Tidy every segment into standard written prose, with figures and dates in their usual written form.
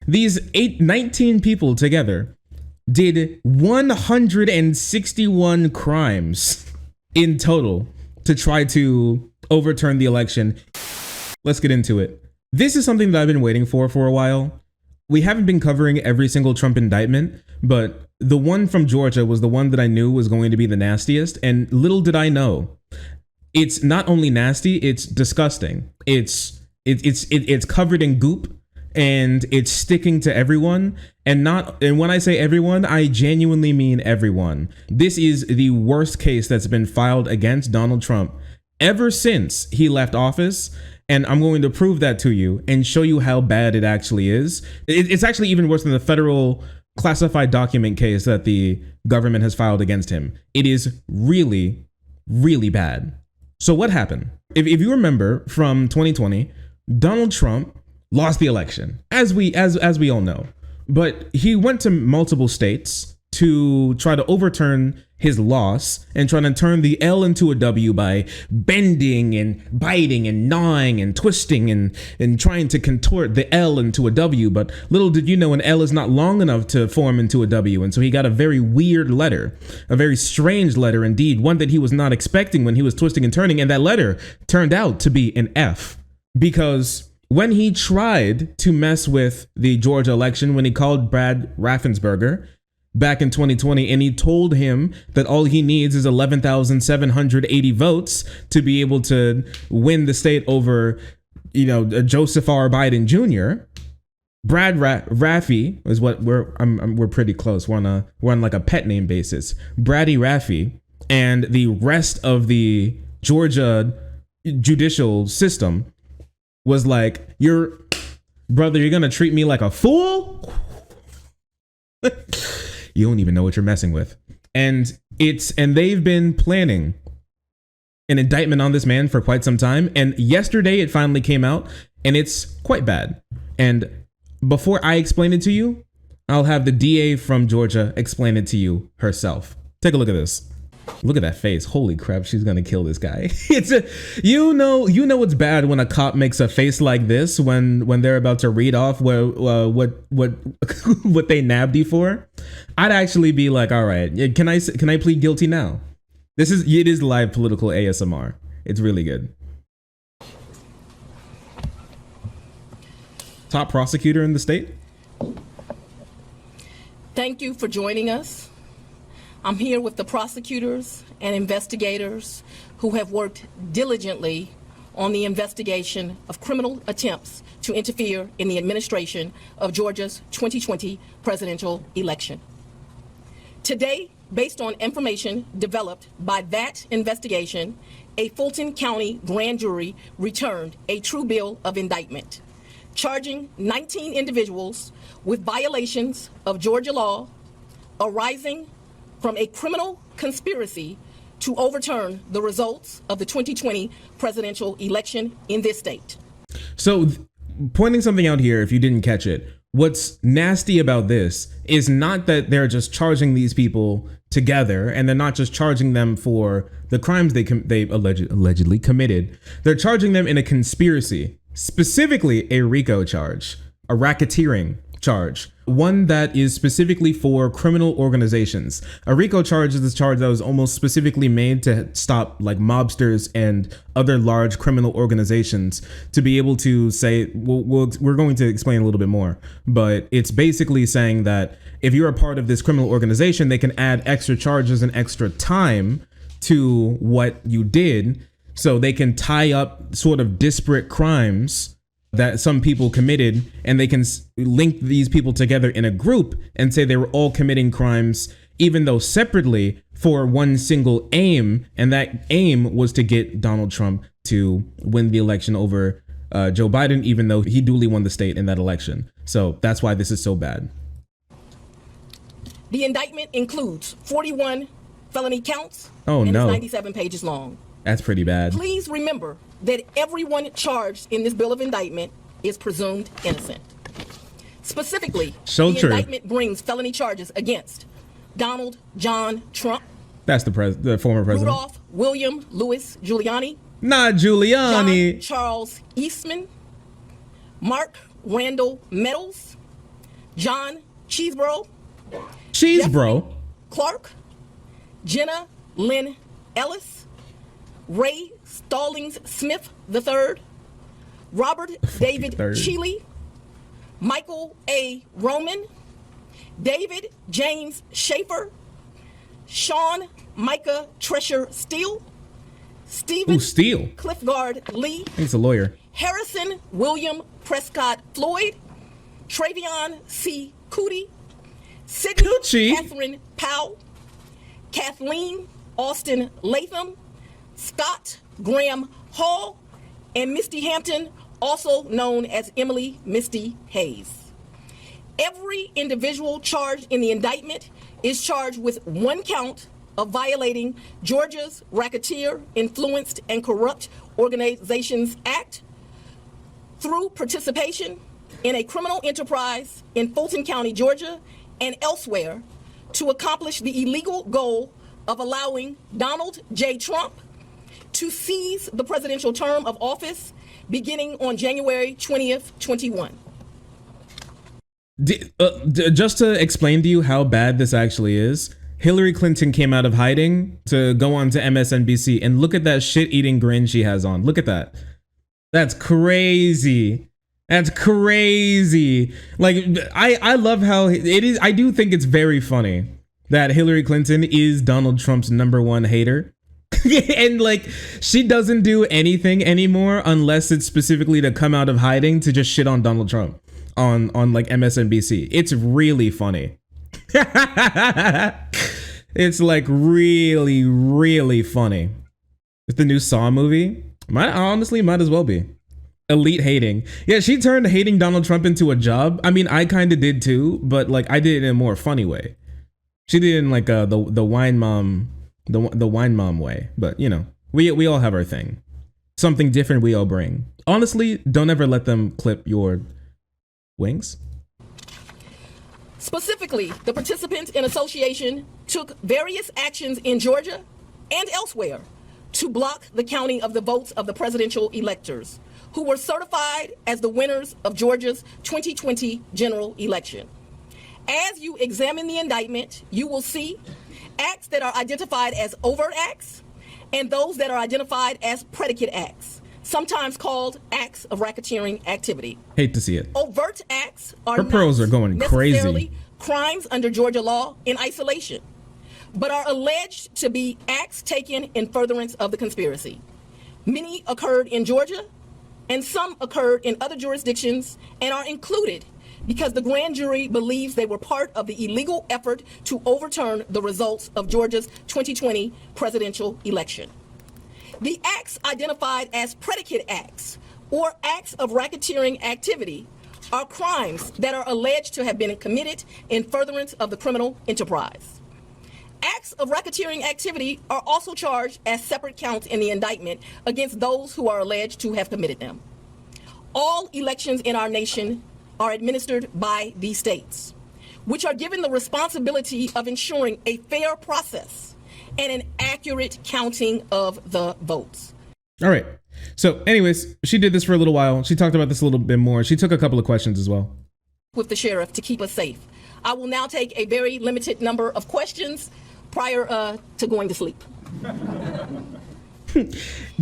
These 19 people together did 161 crimes in total to try to overturn the election. Let's get into it. This is something that I've been waiting for a while. We haven't been covering every single Trump indictment, but the one from Georgia was the one that I knew was going to be the nastiest. And little did I know, it's not only nasty, it's disgusting. It's covered in goop and it's sticking to everyone. And when I say everyone, I genuinely mean everyone. This is the worst case that's been filed against Donald Trump ever since he left office. And I'm going to prove that to you and show you how bad it actually is. It's actually even worse than the federal classified document case that the government has filed against him. It is really, really bad. So what happened? If you remember from 2020, Donald Trump lost the election, as we all know. But he went to multiple states to try to overturn his loss and trying to turn the L into a W by bending and biting and gnawing and twisting and trying to contort the L into a W. But little did you know, an L is not long enough to form into a W. And so he got a very weird letter, a very strange letter indeed, one that he was not expecting when he was twisting and turning. And that letter turned out to be an F, because when he tried to mess with the Georgia election, when he called Brad Raffensperger back in 2020, and he told him that all he needs is 11,780 votes to be able to win the state over, Joseph R. Biden Jr. Brad Raffy is what we're pretty close. We're on like a pet name basis. Braddy Raffy and the rest of the Georgia judicial system was like, you're gonna treat me like a fool? You don't even know what you're messing with. And they've been planning an indictment on this man for quite some time. And yesterday it finally came out, and it's quite bad. And before I explain it to you, I'll have the DA from Georgia explain it to you herself. Take a look at this. Look at that face. Holy crap, she's gonna kill this guy. You know it's bad when a cop makes a face like this when they're about to read off what they nabbed you for. I'd actually be like, all right, can I plead guilty now? It is live political ASMR. It's really good. Top prosecutor in the state. Thank you for joining us. I'm here with the prosecutors and investigators who have worked diligently on the investigation of criminal attempts to interfere in the administration of Georgia's 2020 presidential election. Today, based on information developed by that investigation, a Fulton County grand jury returned a true bill of indictment, charging 19 individuals with violations of Georgia law arising from a criminal conspiracy to overturn the results of the 2020 presidential election in this state. So, pointing something out here, if you didn't catch it, what's nasty about this is not that they're just charging these people together, and they're not just charging them for the crimes they allegedly committed. They're charging them in a conspiracy, specifically a RICO charge, a racketeering charge, one that is specifically for criminal organizations. A RICO charge is a charge that was almost specifically made to stop like mobsters and other large criminal organizations to be able to say, we're going to explain a little bit more, but it's basically saying that if you're a part of this criminal organization, they can add extra charges and extra time to what you did, so they can tie up sort of disparate crimes that some people committed, and they can link these people together in a group and say they were all committing crimes, even though separately, for one single aim. And that aim was to get Donald Trump to win the election over Joe Biden, even though he duly won the state in that election. So that's why this is so bad. The indictment includes 41 felony counts. Oh, and no. It's 97 pages long. That's pretty bad. Please remember that everyone charged in this bill of indictment is presumed innocent. Specifically, the indictment brings felony charges against Donald John Trump. That's the former president. Rudolph William Louis Giuliani. Not Giuliani. John Charles Eastman. Mark Randall Meadows. John Cheesebro, Cheesebro. Clark, Jenna Lynn Ellis, Ray Stallings Smith III, Robert David Cheeley, Michael A. Roman, David James Schaefer, Sean Micah Tresher Steele, Stephen Cliffgard Lee, he's a lawyer, Harrison William Prescott Floyd, Travion C. Cootie, Sidney Catherine Powell, Kathleen Austin Latham, Scott Graham Hall, and Misty Hampton, also known as Emily Misty Hayes. Every individual charged in the indictment is charged with one count of violating Georgia's Racketeer, Influenced, and Corrupt Organizations Act through participation in a criminal enterprise in Fulton County, Georgia, and elsewhere to accomplish the illegal goal of allowing Donald J. Trump to seize the presidential term of office beginning on January 20th, 21. Just to explain to you how bad this actually is, Hillary Clinton came out of hiding to go on to MSNBC, and look at that shit-eating grin she has on. Look at that. That's crazy. That's crazy. Like, I love how it is. I do think it's very funny that Hillary Clinton is Donald Trump's #1 hater. And like, she doesn't do anything anymore unless it's specifically to come out of hiding to just shit on Donald Trump on like MSNBC. It's really funny. It's like really, really funny. It's the new Saw movie. Might as well be. Elite hating. Yeah, she turned hating Donald Trump into a job. I mean, I kind of did too, but like I did it in a more funny way. She did it in like the wine mom, the wine mom way. But you know, we all have our thing. Something different we all bring. Honestly, don't ever let them clip your wings. Specifically, the participants in association took various actions in Georgia and elsewhere to block the counting of the votes of the presidential electors who were certified as the winners of Georgia's 2020 general election. As you examine the indictment, you will see acts that are identified as overt acts and those that are identified as predicate acts, sometimes called acts of racketeering activity. Hate to see it. Overt acts are her pearls are going crazy. Crimes under Georgia law in isolation, but are alleged to be acts taken in furtherance of the conspiracy. Many occurred in Georgia, and some occurred in other jurisdictions and are included because the grand jury believes they were part of the illegal effort to overturn the results of Georgia's 2020 presidential election. The acts identified as predicate acts or acts of racketeering activity are crimes that are alleged to have been committed in furtherance of the criminal enterprise. Acts of racketeering activity are also charged as separate counts in the indictment against those who are alleged to have committed them. All elections in our nation are administered by these states, which are given the responsibility of ensuring a fair process and an accurate counting of the votes. All right. So anyways, she did this for a little while. She talked about this a little bit more. She took a couple of questions as well. With the sheriff to keep us safe. I will now take a very limited number of questions prior to going to sleep.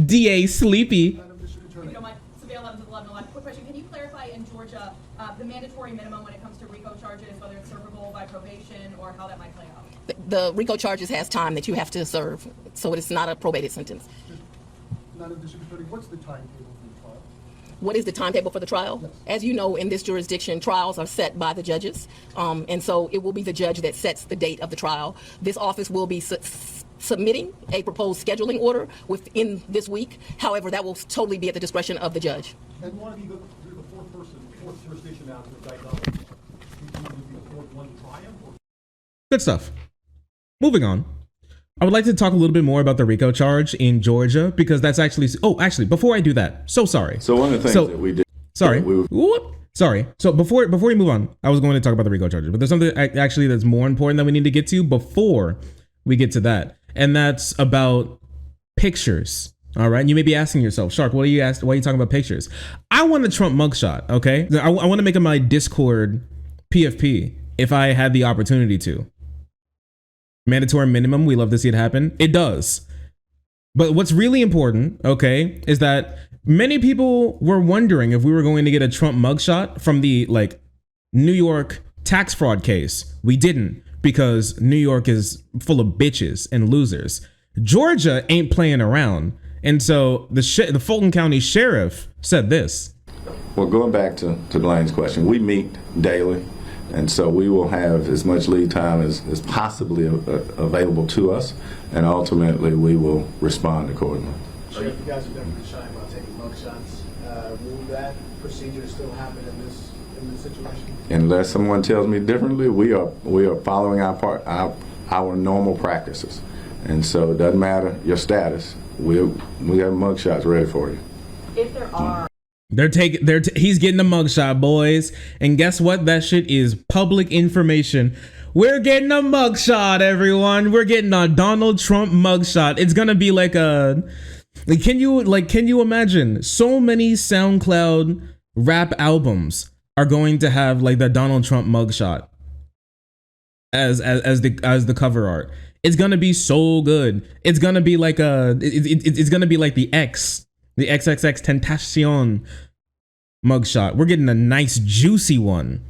DA Sleepy. If you don't mind, Savannah 11 to 11. Quick question. Can you clarify in Georgia the mandatory minimum when it comes to RICO charges, whether it's servable by probation or how that might play out? The RICO charges has time that you have to serve, so it's not a probated sentence. Madam District Attorney, what's the timetable for the trial? What is the timetable for the trial? Yes. As you know, in this jurisdiction, trials are set by the judges, and so it will be the judge that sets the date of the trial. This office will be submitting a proposed scheduling order within this week. However, that will totally be at the discretion of the judge. And you want to be the fourth jurisdiction now to indict others. Do you want to be the fourth one to triumph? Good stuff. Moving on. I would like to talk a little bit more about the RICO charge in Georgia, because that's actually, before I do that, so sorry. So one of the things that we did. Sorry. Sorry. So before we move on, I was going to talk about the RICO charges, but there's something actually that's more important that we need to get to before we get to that. And that's about pictures. All right. And you may be asking yourself, Shark, why are you talking about pictures? I want a Trump mugshot. Okay. I want to make my Discord PFP if I had the opportunity to. Mandatory minimum, we love to see it happen. It does. But what's really important, okay, is that many people were wondering if we were going to get a Trump mugshot from the like New York tax fraud case. We didn't, because New York is full of bitches and losers. Georgia ain't playing around. And so the Fulton County Sheriff said this. Well, going back to Blaine's question, we meet daily. And so we will have as much lead time as possibly available to us, and ultimately we will respond accordingly. So you guys have been pretty shy about taking mugshots. Will that procedure still happen in this situation? Unless someone tells me differently, we are following our normal practices, and so it doesn't matter your status. We have mugshots ready for you. If there are. He's getting a mugshot, boys. And guess what? That shit is public information. We're getting a mugshot, everyone. We're getting a Donald Trump mugshot. It's gonna be like can you imagine so many SoundCloud rap albums are going to have like the Donald Trump mugshot as the cover art. It's gonna be so good. It's gonna be like it's gonna be like the XXX Tentacion mugshot. We're getting a nice juicy one.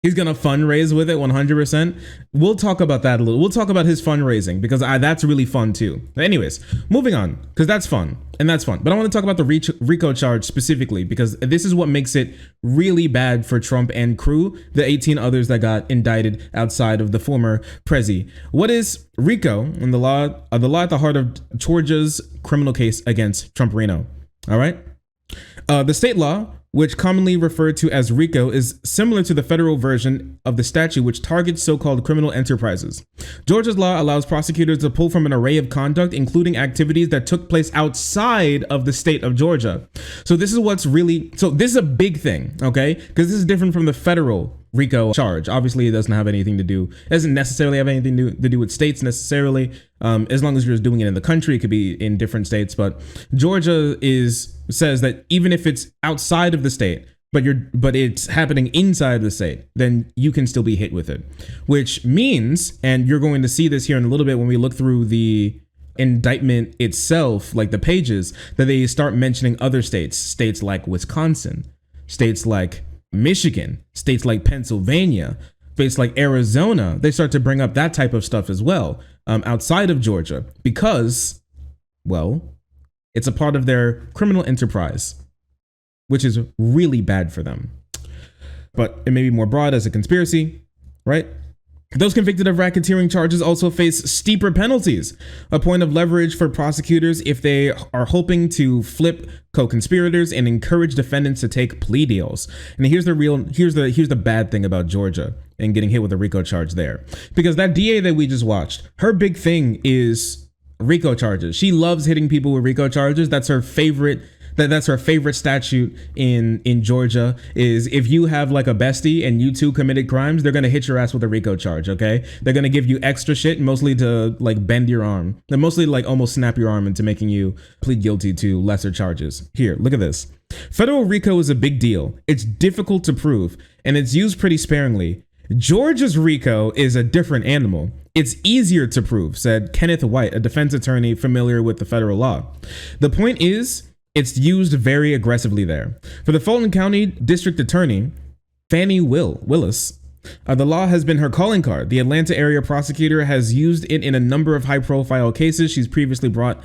He's gonna fundraise with it 100%. We'll talk about that a little. We'll talk about his fundraising because that's really fun too. Anyways, moving on, because that's fun and that's fun. But I want to talk about the RICO charge specifically because this is what makes it really bad for Trump and crew, the 18 others that got indicted outside of the former Prezi. What is RICO and the law at the heart of Georgia's criminal case against Trump-Rino? All right. The state law, which commonly referred to as RICO, is similar to the federal version of the statute, which targets so-called criminal enterprises. Georgia's law allows prosecutors to pull from an array of conduct, including activities that took place outside of the state of Georgia. So this is a big thing, okay? Because this is different from the federal RICO charge. Obviously, it doesn't necessarily have anything to do with states necessarily. As long as you're just doing it in the country, it could be in different states. But Georgia says that even if it's outside of the state, but it's happening inside the state, then you can still be hit with it. Which means, and you're going to see this here in a little bit when we look through the indictment itself, like the pages, that they start mentioning other states like Wisconsin, states like Michigan, states like Pennsylvania, states like Arizona. They start to bring up that type of stuff as well, outside of Georgia, because, well, it's a part of their criminal enterprise, which is really bad for them. But it may be more broad as a conspiracy, right? Those convicted of racketeering charges also face steeper penalties, a point of leverage for prosecutors if they are hoping to flip co-conspirators and encourage defendants to take plea deals. And here's the bad thing about Georgia and getting hit with a RICO charge there. Because that DA that we just watched, her big thing is RICO charges. She loves hitting people with RICO charges. That's her favorite. That's her favorite statute in Georgia, is if you have like a bestie and you two committed crimes, they're going to hit your ass with a RICO charge, okay? They're going to give you extra shit, mostly to like bend your arm. They're mostly like almost snap your arm into making you plead guilty to lesser charges. Here, look at this. Federal RICO is a big deal. It's difficult to prove, and it's used pretty sparingly. Georgia's RICO is a different animal. It's easier to prove, said Kenneth White, a defense attorney familiar with the federal law. The point is, it's used very aggressively there. For the Fulton County District Attorney, Fannie Willis, the law has been her calling card. The Atlanta area prosecutor has used it in a number of high-profile cases she's previously brought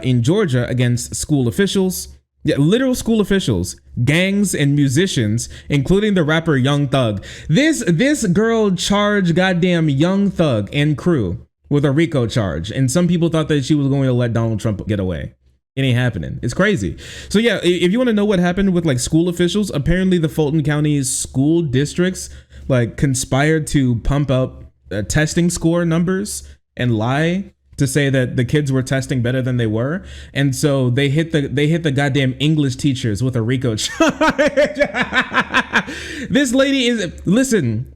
in Georgia against school officials, literal school officials, gangs, and musicians, including the rapper Young Thug. This girl charged goddamn Young Thug and crew with a RICO charge, and some people thought that she was going to let Donald Trump get away. It ain't happening. It's crazy. So yeah, if you want to know what happened with like school officials, apparently the Fulton County school districts like conspired to pump up testing score numbers and lie to say that the kids were testing better than they were, and so they hit the goddamn English teachers with a RICO charge. This lady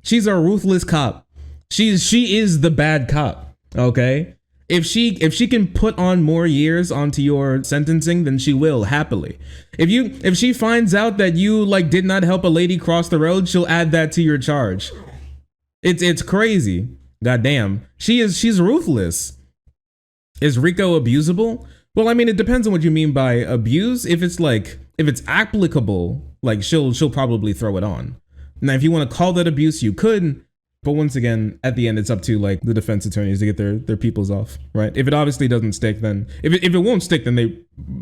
she's a ruthless cop. She is the bad cop. Okay. If she can put on more years onto your sentencing, then she will happily. If she finds out that you like did not help a lady cross the road, she'll add that to your charge. It's crazy. Goddamn. She's ruthless. Is RICO abusable? Well, I mean, it depends on what you mean by abuse. If it's applicable, like she'll probably throw it on. Now, if you want to call that abuse, you could. But once again, at the end, it's up to like the defense attorneys to get their peoples off, right? If it obviously doesn't stick, then if it won't stick, then they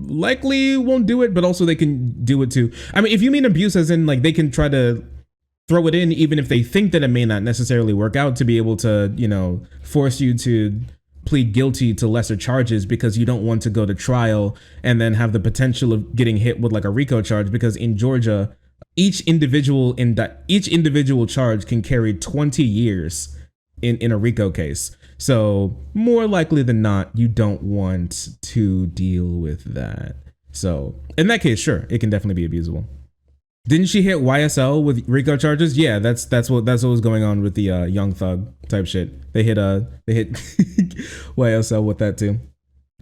likely won't do it. But also they can do it too. I mean, if you mean abuse as in like they can try to throw it in, even if they think that it may not necessarily work out, to be able to, you know, force you to plead guilty to lesser charges because you don't want to go to trial and then have the potential of getting hit with like a RICO charge, because in Georgia, each individual charge can carry 20 years in a RICO case. So more likely than not, you don't want to deal with that. So in that case, sure, it can definitely be abusable. Didn't she hit YSL with RICO charges? Yeah, that's what was going on with the Young Thug type shit. They hit YSL with that too.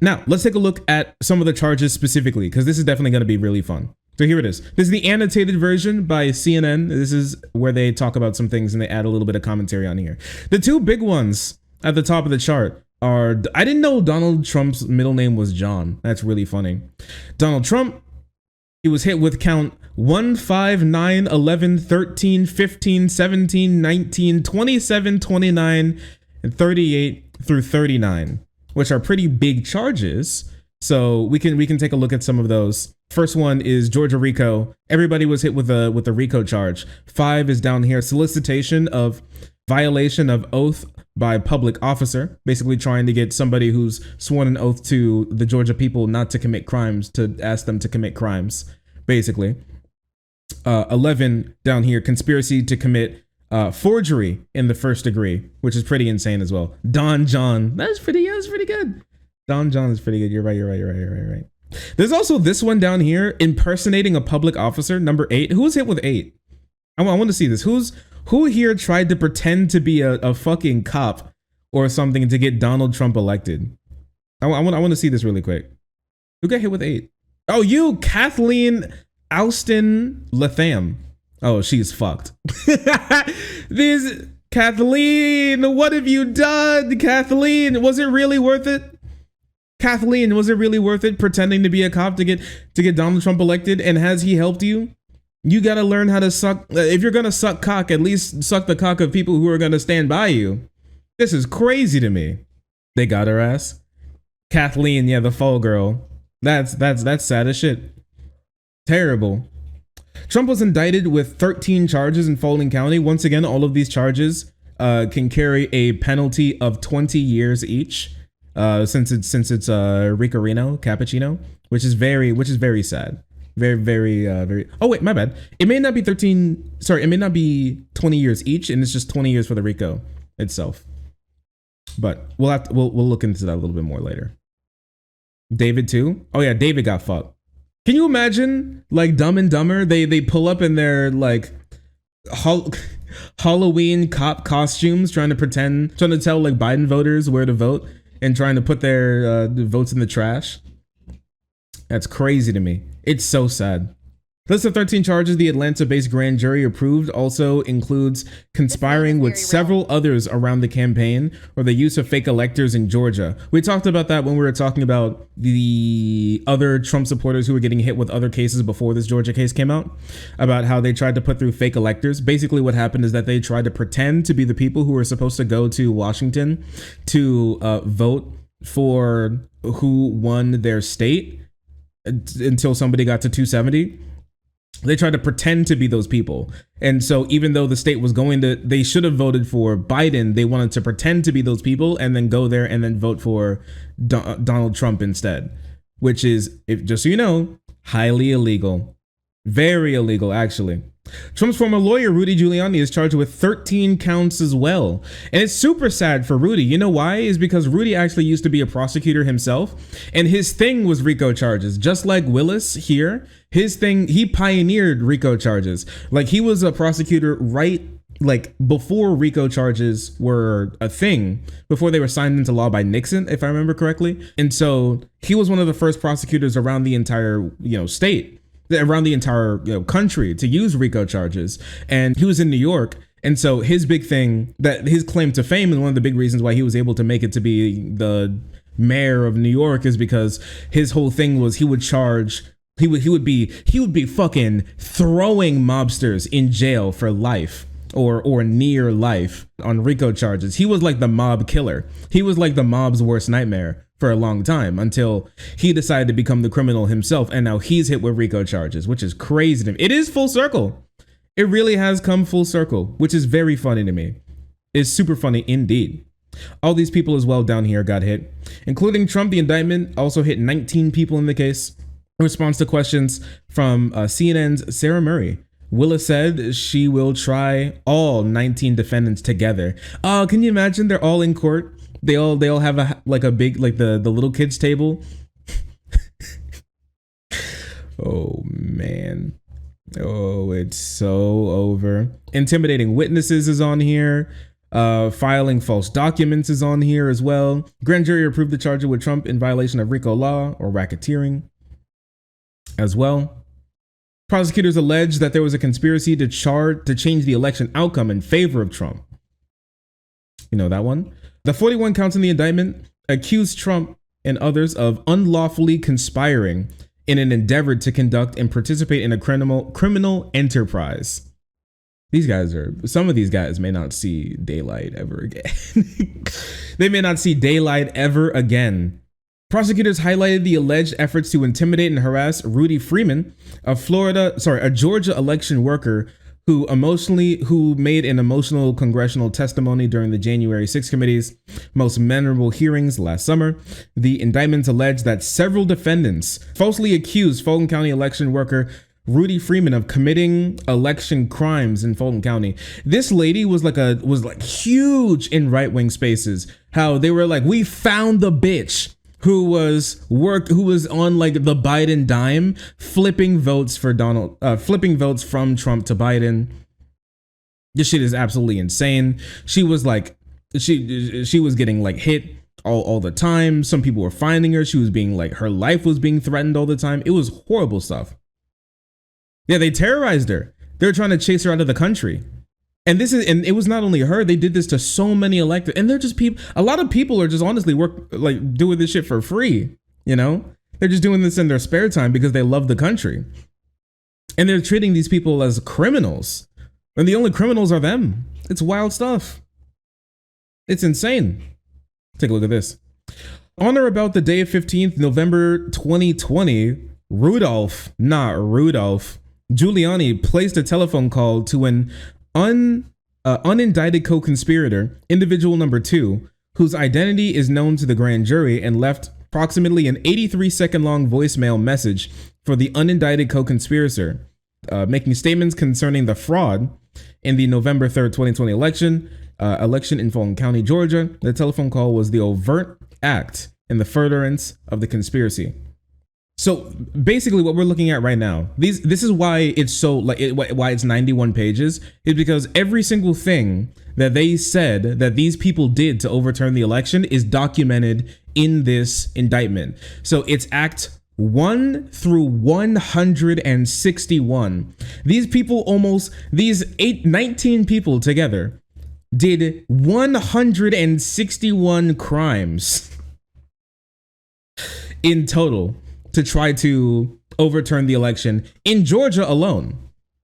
Now let's take a look at some of the charges specifically, because this is definitely going to be really fun. So here it is. This is the annotated version by CNN. This is where they talk about some things and they add a little bit of commentary on here. The two big ones at the top of the chart are, I didn't know Donald Trump's middle name was John. That's really funny. Donald Trump, he was hit with count 1, 5, 9, 11, 13, 15, 17, 19, 27, 29, and 38 through 39, which are pretty big charges. So we can take a look at some of those. First one is Georgia RICO. Everybody was hit with a RICO charge. 5 is down here, solicitation of violation of oath by public officer, basically trying to get somebody who's sworn an oath to the Georgia people not to commit crimes to ask them to commit crimes, basically. 11 down here, conspiracy to commit forgery in the first degree, which is pretty insane as well. Don John, that's pretty good. Don John is pretty good. You're right. There's also this one down here, impersonating a public officer, number 8. Who was hit with 8? I want to see this. Who here tried to pretend to be a fucking cop or something to get Donald Trump elected? I want to see this really quick. Who got hit with 8? Oh, you, Kathleen Alston Latham. Oh, she's fucked. This Kathleen, what have you done? Kathleen, was it really worth it? Kathleen, was it really worth it pretending to be a cop to get Donald Trump elected? And has he helped you? You got to learn how to suck. If you're going to suck cock, at least suck the cock of people who are going to stand by you. This is crazy to me. They got her ass. Kathleen, yeah, the fall girl. That's sad as shit. Terrible. Trump was indicted with 13 charges in Fulton County. Once again, all of these charges can carry a penalty of 20 years each. Since it's Ricorino Cappuccino, which is very sad. Very. Oh wait, my bad. It may not be 13. Sorry, it may not be 20 years each, and it's just 20 years for the RICO itself. But we'll look into that a little bit more later. David too. Oh yeah, David got fucked. Can you imagine like Dumb and Dumber? They pull up in their like Halloween cop costumes, trying to tell like Biden voters where to vote, and trying to put their votes in the trash. That's crazy to me. It's so sad. List of 13 charges the Atlanta-based grand jury approved also includes conspiring with several others around the campaign or the use of fake electors in Georgia. We talked about that when we were talking about the other Trump supporters who were getting hit with other cases before this Georgia case came out, about how they tried to put through fake electors. Basically what happened is that they tried to pretend to be the people who were supposed to go to Washington to vote for who won their state until somebody got to 270. They tried to pretend to be those people. And so even though the state was they should have voted for Biden, they wanted to pretend to be those people and then go there and then vote for Donald Trump instead, which is, just so you know, highly illegal. Very illegal, actually. Trump's former lawyer, Rudy Giuliani, is charged with 13 counts as well. And it's super sad for Rudy. You know why? Is because Rudy actually used to be a prosecutor himself. And his thing was RICO charges. Just like Willis here, his thing, he pioneered RICO charges. Like he was a prosecutor right like before RICO charges were a thing, before they were signed into law by Nixon, if I remember correctly. And so he was one of the first prosecutors around the entire, state, around the entire country to use RICO charges. And he was in New York. And so his big thing, that his claim to fame, and one of the big reasons why he was able to make it to be the mayor of New York, is because his whole thing was he would be fucking throwing mobsters in jail for life or near life on RICO charges. He was like the mob killer. He was like the mob's worst nightmare for a long time, until he decided to become the criminal himself. And now he's hit with RICO charges, which is crazy to me. It is full circle. It really has come full circle, which is very funny to me. It's super funny indeed. All these people as well down here got hit, including Trump. The indictment also hit 19 people in the case. In response to questions from CNN's Sarah Murray, Willa said she will try all 19 defendants together. Can you imagine? They're all in court. They all have a big, like the little kids table. Oh man. Oh, it's so over. Intimidating witnesses is on here. Filing false documents is on here as well. Grand jury approved the charge with Trump in violation of RICO law or racketeering as well. Prosecutors allege that there was a conspiracy to change the election outcome in favor of Trump. You know that one? The 41 counts in the indictment accused Trump and others of unlawfully conspiring in an endeavor to conduct and participate in a criminal enterprise. Some of these guys may not see daylight ever again. They may not see daylight ever again. Prosecutors highlighted the alleged efforts to intimidate and harass Rudy Freeman, a Georgia election worker who made an emotional congressional testimony during the January 6th committee's most memorable hearings last summer. The indictments allege that several defendants falsely accused Fulton County election worker Rudy Freeman of committing election crimes in Fulton County. This lady was huge in right-wing spaces. How they were like, we found the bitch who was on like the Biden dime, flipping votes from Trump to Biden. This shit is absolutely insane. She was like, she was getting like hit all the time. Some people were finding her. She was being like, her life was being threatened all the time. It was horrible stuff. Yeah, they terrorized her. They were trying to chase her out of the country. And it was not only her, they did this to so many elected, and they're just people. A lot of people are just honestly doing this shit for free. They're just doing this in their spare time because they love the country. And they're treating these people as criminals. And the only criminals are them. It's wild stuff. It's insane. Take a look at this. On or about the day of 15th November 2020, Rudolph Giuliani placed a telephone call to an unindicted co-conspirator, individual number 2, whose identity is known to the grand jury, and left approximately an 83-second long voicemail message for the unindicted co-conspirator, making statements concerning the fraud in the November 3rd, 2020 election in Fulton County, Georgia. The telephone call was the overt act in the furtherance of the conspiracy. So basically what we're looking at right now, this is why it's so why it's 91 pages, is because every single thing that they said that these people did to overturn the election is documented in this indictment. So it's Act 1 through 161. These people 19 people together did 161 crimes in total to try to overturn the election in Georgia alone.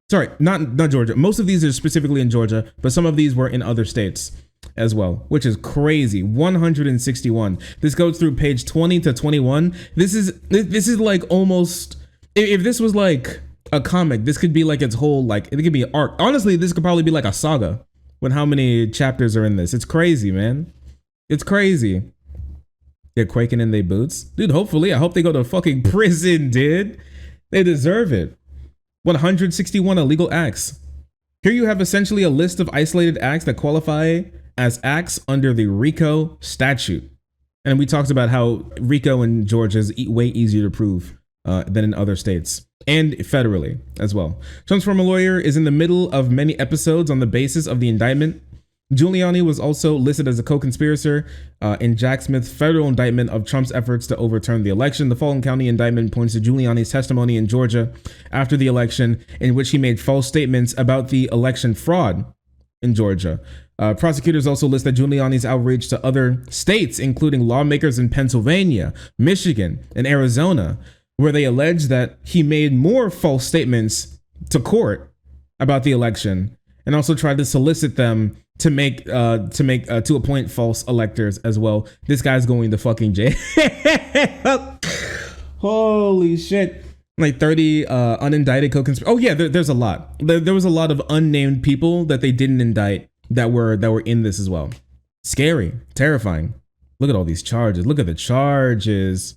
Sorry, not Georgia. Most of these are specifically in Georgia, but some of these were in other states as well, which is crazy. 161. This goes through page 20 to 21. This is like almost, if this was like a comic, this could be like its whole, like, it could be an arc. Honestly, this could probably be like a saga with how many chapters are in this. It's crazy, man. It's crazy. They're quaking in their boots. Dude, hopefully, I hope they go to fucking prison, dude. They deserve it. 161 illegal acts. Here you have essentially a list of isolated acts that qualify as acts under the RICO statute. And we talked about how RICO in Georgia is way easier to prove than in other states and federally as well. Trump's former lawyer is in the middle of many episodes on the basis of the indictment. Giuliani was also listed as a co-conspirator in Jack Smith's federal indictment of Trump's efforts to overturn the election. The Fulton County indictment points to Giuliani's testimony in Georgia after the election, in which he made false statements about the election fraud in Georgia. Prosecutors also listed Giuliani's outreach to other states, including lawmakers in Pennsylvania, Michigan, and Arizona, where they allege that he made more false statements to court about the election, and also tried to solicit them to appoint false electors as well. This guy's going to fucking jail. Holy shit. Like 30 unindicted co-conspirators. Oh yeah, there's a lot. There was a lot of unnamed people that they didn't indict that were in this as well. Scary, terrifying. Look at all these charges. Look at the charges.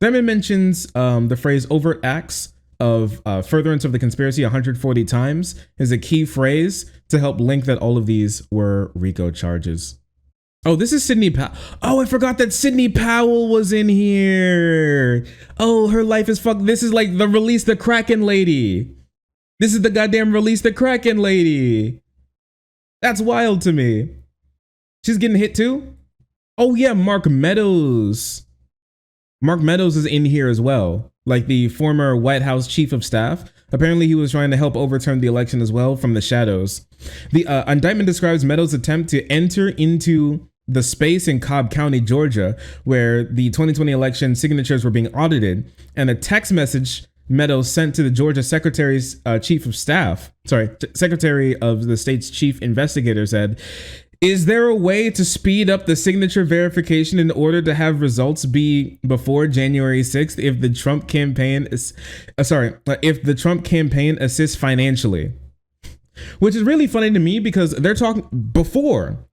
Thurman mentions the phrase overt acts of furtherance of the conspiracy 140 times is a key phrase to help link that all of these were RICO charges. Oh, this is Sidney Powell. Oh, I forgot that Sidney Powell was in here. Oh, her life is fucked. This is like the Release the Kraken lady. This is the goddamn Release the Kraken lady. That's wild to me. She's getting hit too? Oh yeah, Mark Meadows. Mark Meadows is in here as well, like the former White House chief of staff. Apparently he was trying to help overturn the election as well from the shadows. The indictment describes Meadows' attempt to enter into the space in Cobb County, Georgia, where the 2020 election signatures were being audited, and a text message Meadows sent to the Georgia Secretary's chief of staff, Secretary of the state's chief investigator said, "Is there a way to speed up the signature verification in order to have results be before January 6th if the Trump campaign assists financially?" Which is really funny to me because they're talking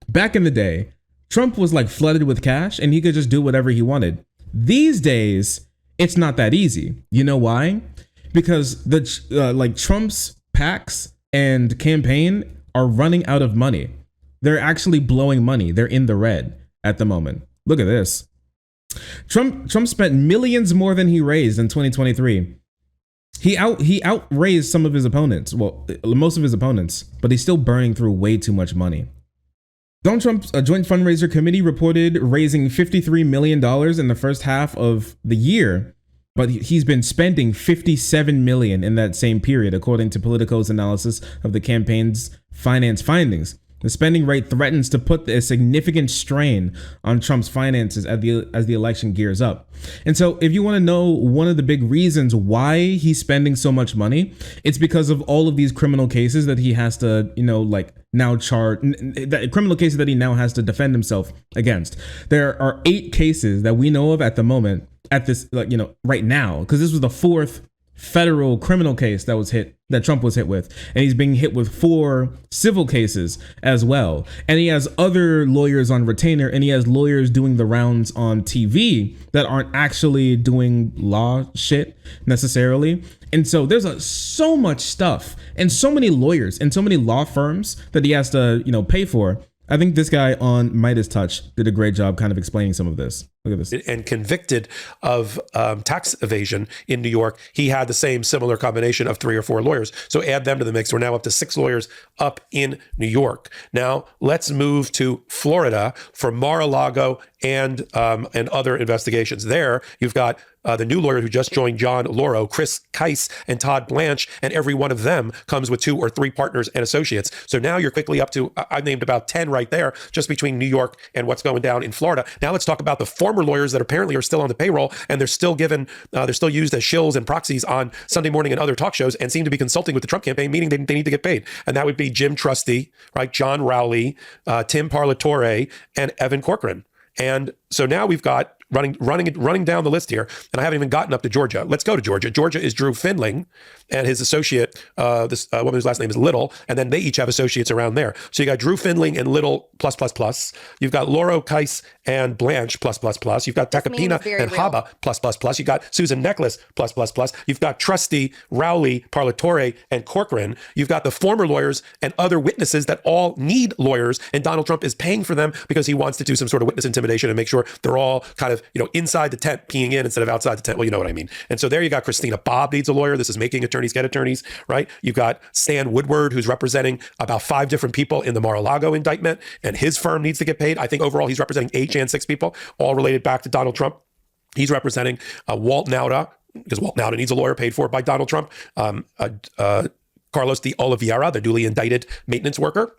back in the day, Trump was like flooded with cash and he could just do whatever he wanted. These days, it's not that easy. You know why? Because Trump's PACs and campaign are running out of money. They're actually blowing money. They're in the red at the moment. Look at this. Trump spent millions more than he raised in 2023. He outraised some of his opponents. Well, most of his opponents, but he's still burning through way too much money. Donald Trump's joint fundraiser committee reported raising $53 million in the first half of the year, but he's been spending $57 million in that same period, according to Politico's analysis of the campaign's finance findings. The spending rate threatens to put a significant strain on Trump's finances as the election gears up. And so if you want to know one of the big reasons why he's spending so much money, it's because of all of these criminal cases that he has to, now charge, criminal cases that he now has to defend himself against. There are 8 cases that we know of at the moment at this, right now, because this was the 4th federal criminal case that Trump was hit with, and he's being hit with 4 civil cases as well. And he has other lawyers on retainer, and he has lawyers doing the rounds on TV that aren't actually doing law shit necessarily. And so there's so much stuff and so many lawyers and so many law firms that he has to, pay for. I think this guy on Midas Touch did a great job kind of explaining some of this. Look at this. And convicted of tax evasion in New York. He had the similar combination of 3 or 4 lawyers. So add them to the mix. We're now up to 6 lawyers up in New York. Now let's move to Florida for Mar-a-Lago and other investigations. There, you've got the new lawyer who just joined John Lauro, Chris Keiss, and Todd Blanche, and every one of them comes with 2 or 3 partners and associates. So now you're quickly up to, I named about 10 right there, just between New York and what's going down in Florida. Now let's talk about the former lawyers that apparently are still on the payroll, and they're still used as shills and proxies on Sunday morning and other talk shows, and seem to be consulting with the Trump campaign, meaning they need to get paid. And that would be Jim Trusty, right? John Rowley, Tim Parlatore, and Evan Corcoran. And so now we've got running down the list here, and I haven't even gotten up to Georgia. Let's go to Georgia. Georgia is Drew Findling and his associate, this woman whose last name is Little, and then they each have associates around there. So you got Drew Findling and Little +++. You've got Lauro, Keiss, and Blanche +++. You've got Takapina and Haba +++. You've got Susan Necklace +++. You've got Trusty, Rowley, Parlatore, and Corcoran. You've got the former lawyers and other witnesses that all need lawyers, and Donald Trump is paying for them because he wants to do some sort of witness intimidation and make sure they're all kind of of, inside the tent peeing in instead of outside the tent. Well, you know what I mean. And so there you got Christina Bobb needs a lawyer. This is making attorneys get attorneys, right? You've got Stan Woodward, who's representing about 5 different people in the Mar-a-Lago indictment, and his firm needs to get paid. I think overall he's representing 8 and 6 people, all related back to Donald Trump. He's representing Walt Nauta, because Walt Nauta needs a lawyer paid for by Donald Trump. Carlos de Oliveira, the duly indicted maintenance worker,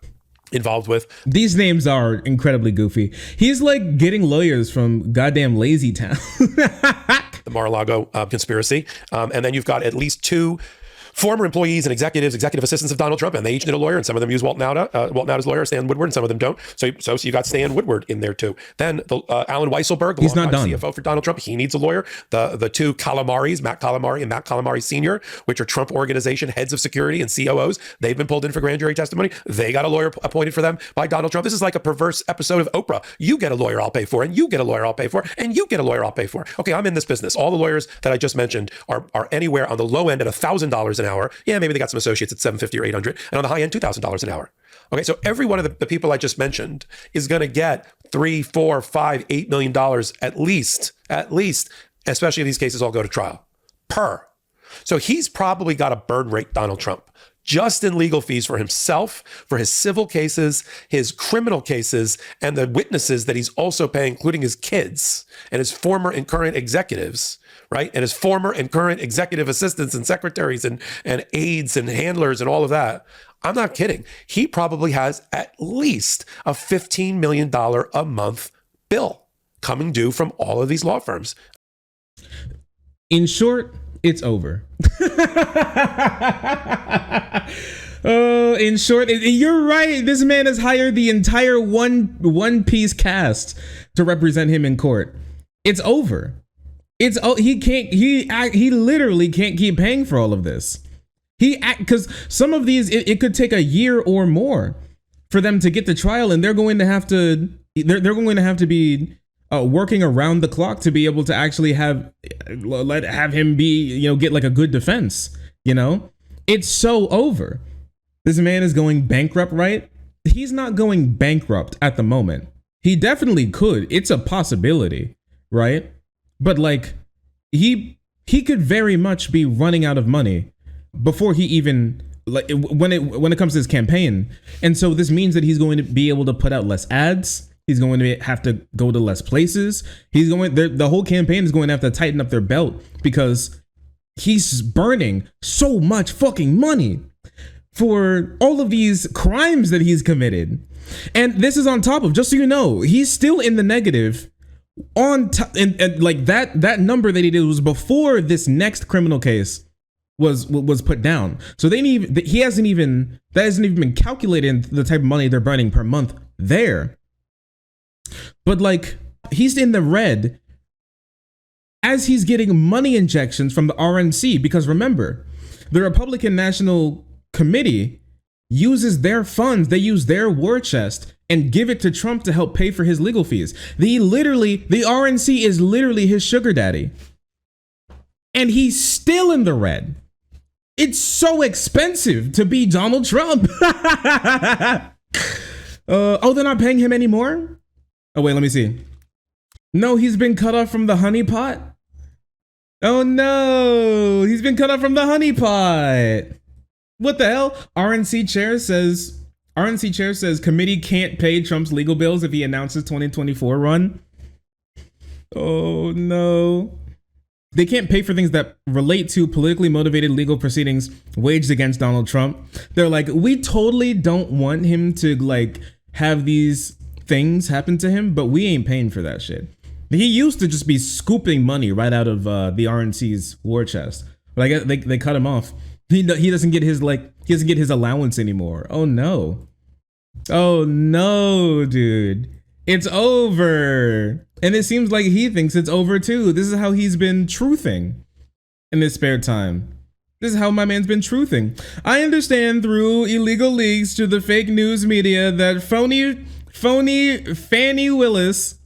involved with. These names are incredibly goofy. He's like getting lawyers from goddamn Lazy Town. The Mar-a-Lago conspiracy. And then you've got at least 2 former employees and executive assistants of Donald Trump, and they each need a lawyer, and some of them use Walt Nauta's lawyer, Stan Woodward, and some of them don't. So you got Stan Woodward in there too. Then Alan Weisselberg, the longtime CFO for Donald Trump, he needs a lawyer. The 2 Calamaris, Matt Calamari and Matt Calamari Sr., which are Trump Organization heads of security and COOs, they've been pulled in for grand jury testimony. They got a lawyer appointed for them by Donald Trump. This is like a perverse episode of Oprah. You get a lawyer, I'll pay for, and you get a lawyer, I'll pay for, and you get a lawyer, I'll pay for. Okay, I'm in this business. All the lawyers that I just mentioned are anywhere on the low end at $1,000 an hour. Yeah, maybe they got some associates at $750 or $800, and on the high end, $2,000 an hour. Okay, so every one of the people I just mentioned is going to get $3, $4, $5, $8 million at least, especially if these cases all go to trial, per. So he's probably got a burn rate, Donald Trump, just in legal fees for himself, for his civil cases, his criminal cases, and the witnesses that he's also paying, including his kids and his former and current executives, right? And his former and current executive assistants and secretaries and aides and handlers and all of that. I'm not kidding. He probably has at least a $15 million a month bill coming due from all of these law firms. In short, it's over. In short, you're right. This man has hired the entire one piece cast to represent him in court. It's over. He literally can't keep paying for all of this. Because some of these, it could take a year or more for them to get the trial, and they're going to have to be working around the clock to be able to actually have him be, get like a good defense. It's so over. This man is going bankrupt, right? He's not going bankrupt at the moment. He definitely could. It's a possibility, right? But like he could very much be running out of money before he even, like, when it comes to his campaign. And so this means that he's going to be able to put out less ads. He's going to have to go to less places. The whole campaign is going to have to tighten up their belt because he's burning so much fucking money for all of these crimes that he's committed. And this is on top of, just so you know, he's still in the negative on and like that number that he did was before this next criminal case was put down. So that hasn't even been calculated the type of money they're burning per month there. But like, he's in the red as he's getting money injections from the RNC, because remember, the Republican National Committee uses their funds, they use their war chest and give it to Trump to help pay for his legal fees. The RNC is literally his sugar daddy. And he's still in the red. It's so expensive to be Donald Trump. They're not paying him anymore? Oh, wait, let me see. No, he's been cut off from the honeypot. Oh no, he's been cut off from the honeypot. What the hell? RNC chair says committee can't pay Trump's legal bills if he announces 2024 run. Oh no. They can't pay for things that relate to politically motivated legal proceedings waged against Donald Trump. They're like, we totally don't want him to like have these things happen to him, but we ain't paying for that shit. He used to just be scooping money right out of the RNC's war chest. But I guess they cut him off. He doesn't get his allowance anymore. Oh no, dude, it's over. And it seems like he thinks it's over too. This is how he's been truthing in his spare time. This is how my man's been truthing. I understand through illegal leaks to the fake news media that phony Fannie Willis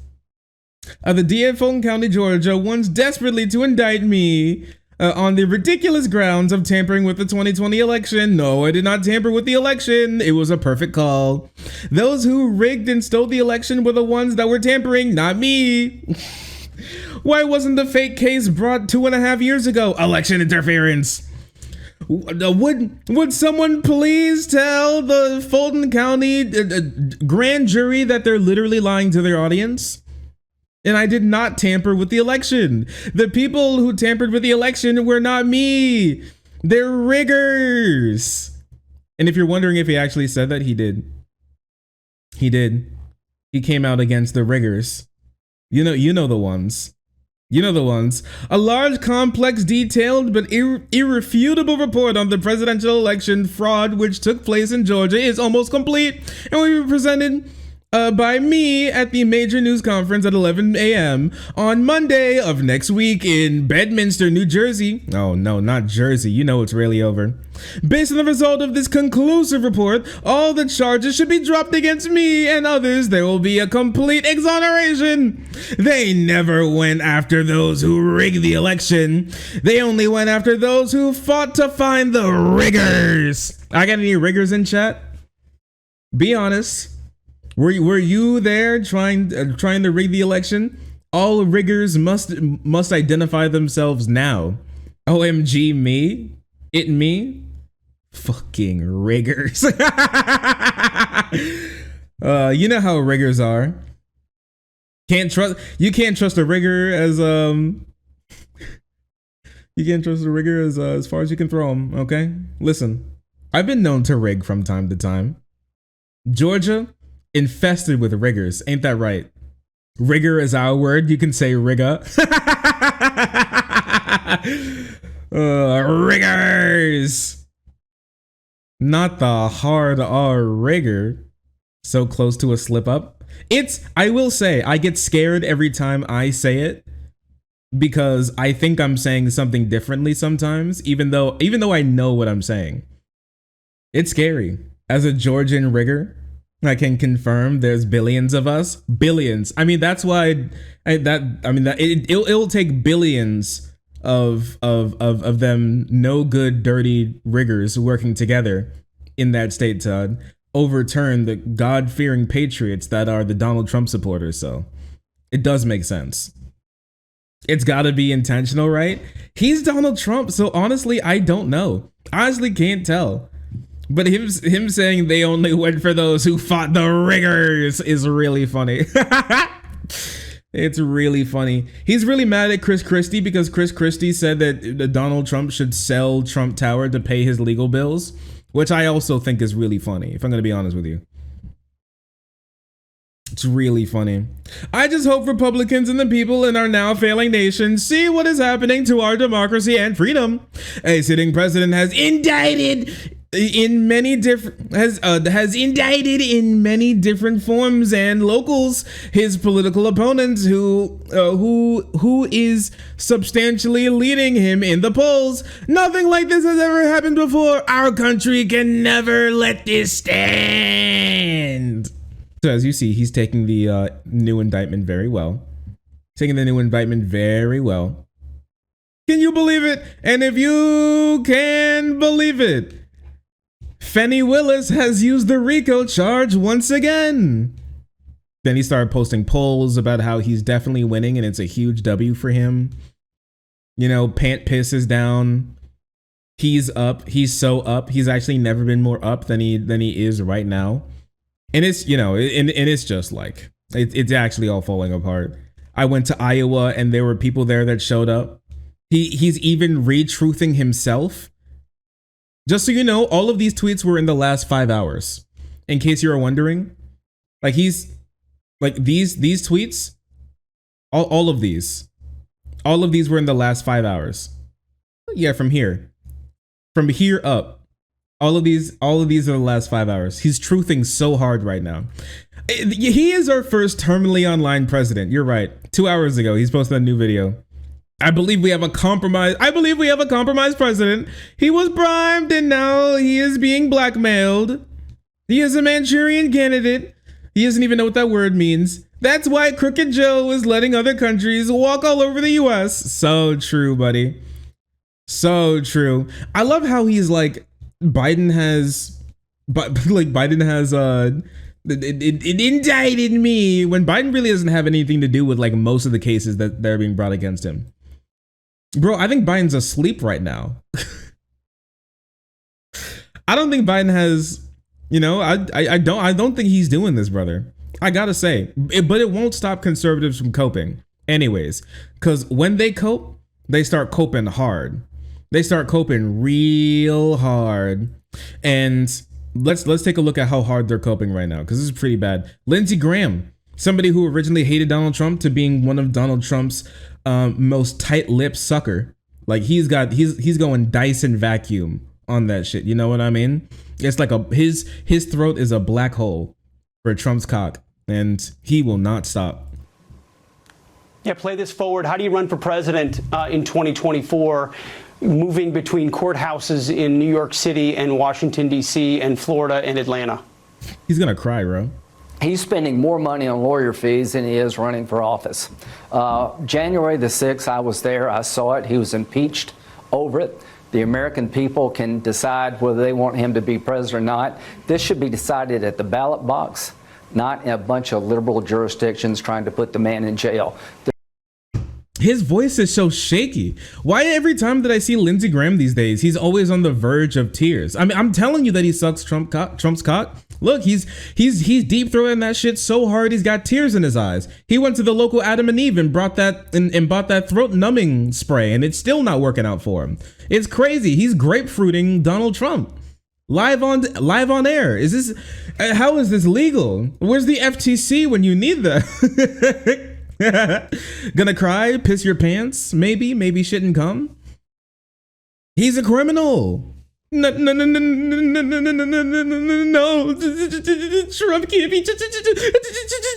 of the DA of Fulton County, Georgia, wants desperately to indict me on the ridiculous grounds of tampering with the 2020 election. No, I did not tamper with the election. It was a perfect call. Those who rigged and stole the election were the ones that were tampering, not me. Why wasn't the fake case brought 2.5 years ago? Election interference. Would someone please tell the Fulton County grand jury that they're literally lying to their audience? And I did not tamper with the election. The people who tampered with the election were not me. They're riggers. And if you're wondering if he actually said that, he did. He did. He came out against the riggers. You know the ones. You know the ones. A large, complex, detailed, but irrefutable report on the presidential election fraud which took place in Georgia is almost complete and will be presented by me at the major news conference at 11 a.m. on Monday of next week in Bedminster, New Jersey. Oh no, not Jersey. You know it's really over. Based on the result of this conclusive report, all the charges should be dropped against me and others. There will be a complete exoneration. They never went after those who rigged the election. They only went after those who fought to find the riggers. I got any riggers in chat? Be honest. Were you there trying to rig the election? All riggers must identify themselves now. OMG me? It me? Fucking riggers. You know how riggers are. You can't trust a rigger as you can't trust a rigger as far as you can throw them, okay? Listen, I've been known to rig from time to time. Georgia infested with riggers, ain't that right? Rigger is our word. You can say rigger. Riggers. Not the hard R rigger. So close to a slip up. I will say, I get scared every time I say it because I think I'm saying something differently sometimes, even though I know what I'm saying. It's scary. As a Georgian rigger, I can confirm there's billions of us. Billions. I mean, that's why it'll take billions of them no good, dirty riggers working together in that state to overturn the God-fearing patriots that are the Donald Trump supporters. So it does make sense. It's got to be intentional, right? He's Donald Trump, so honestly, I don't know. Honestly, can't tell. But him saying they only went for those who fought the riggers is really funny. It's really funny. He's really mad at Chris Christie because Chris Christie said that Donald Trump should sell Trump Tower to pay his legal bills, which I also think is really funny, if I'm going to be honest with you. It's really funny. I just hope Republicans and the people in our now failing nation see what is happening to our democracy and freedom. A sitting president has indicted in many different has indicted in many different forms and locals his political opponents who is substantially leading him in the polls. Nothing like this has ever happened before. Our country can never let this stand. So as you see, he's taking the new indictment very well. Taking the new indictment very well. Can you believe it? And if you can believe it, Fenny Willis has used the RICO charge once again. Then he started posting polls about how he's definitely winning and it's a huge W for him. You know, Pant Piss is down. He's up. He's so up. He's actually never been more up than he is right now. And it's, you know, and it's just like, it's actually all falling apart. I went to Iowa and there were people there that showed up. He's even retruthing himself. Just so you know, all of these tweets were in the last 5 hours. In case you were wondering, like these tweets, all of these were in the last 5 hours. Yeah, from here up. All of these are the last 5 hours. He's truthing so hard right now. He is our first terminally online president. You're right. 2 hours ago, he's posted a new video. I believe we have a compromised president. He was bribed and now he is being blackmailed. He is a Manchurian candidate. He doesn't even know what that word means. That's why Crooked Joe is letting other countries walk all over the US. So true, buddy. So true. I love how he's like, Biden has It indicted me, when Biden really doesn't have anything to do with like most of the cases that are being brought against him. Bro, I think Biden's asleep right now. I don't think Biden has, you know, I don't think he's doing this, brother. I gotta say, but it won't stop conservatives from coping anyways, because when they cope, they start coping hard. They start coping real hard. And let's take a look at how hard they're coping right now, because this is pretty bad. Lindsey Graham, somebody who originally hated Donald Trump, to being one of Donald Trump's most tight-lipped sucker. Like he's going Dyson vacuum on that shit. You know what I mean? It's like his throat is a black hole for Trump's cock, and he will not stop. Yeah, play this forward. How do you run for president in 2024, moving between courthouses in New York City and Washington, D.C. and Florida and Atlanta? He's going to cry, bro. He's spending more money on lawyer fees than he is running for office. January the 6th, I was there. I saw it. He was impeached over it. The American people can decide whether they want him to be president or not. This should be decided at the ballot box, not in a bunch of liberal jurisdictions trying to put the man in jail. His voice is so shaky. Why every time that I see Lindsey Graham these days, he's always on the verge of tears? I mean, I'm telling you that he sucks Trump's cock. Look, he's deep throating that shit so hard he's got tears in his eyes. He went to the local Adam and Eve and bought that throat numbing spray, and it's still not working out for him. It's crazy. He's grapefruiting Donald Trump live on air. Is this how is this legal? Where's the FTC when you need that? Gonna cry, piss your pants, maybe shouldn't come. He's a criminal. No, Trump can't be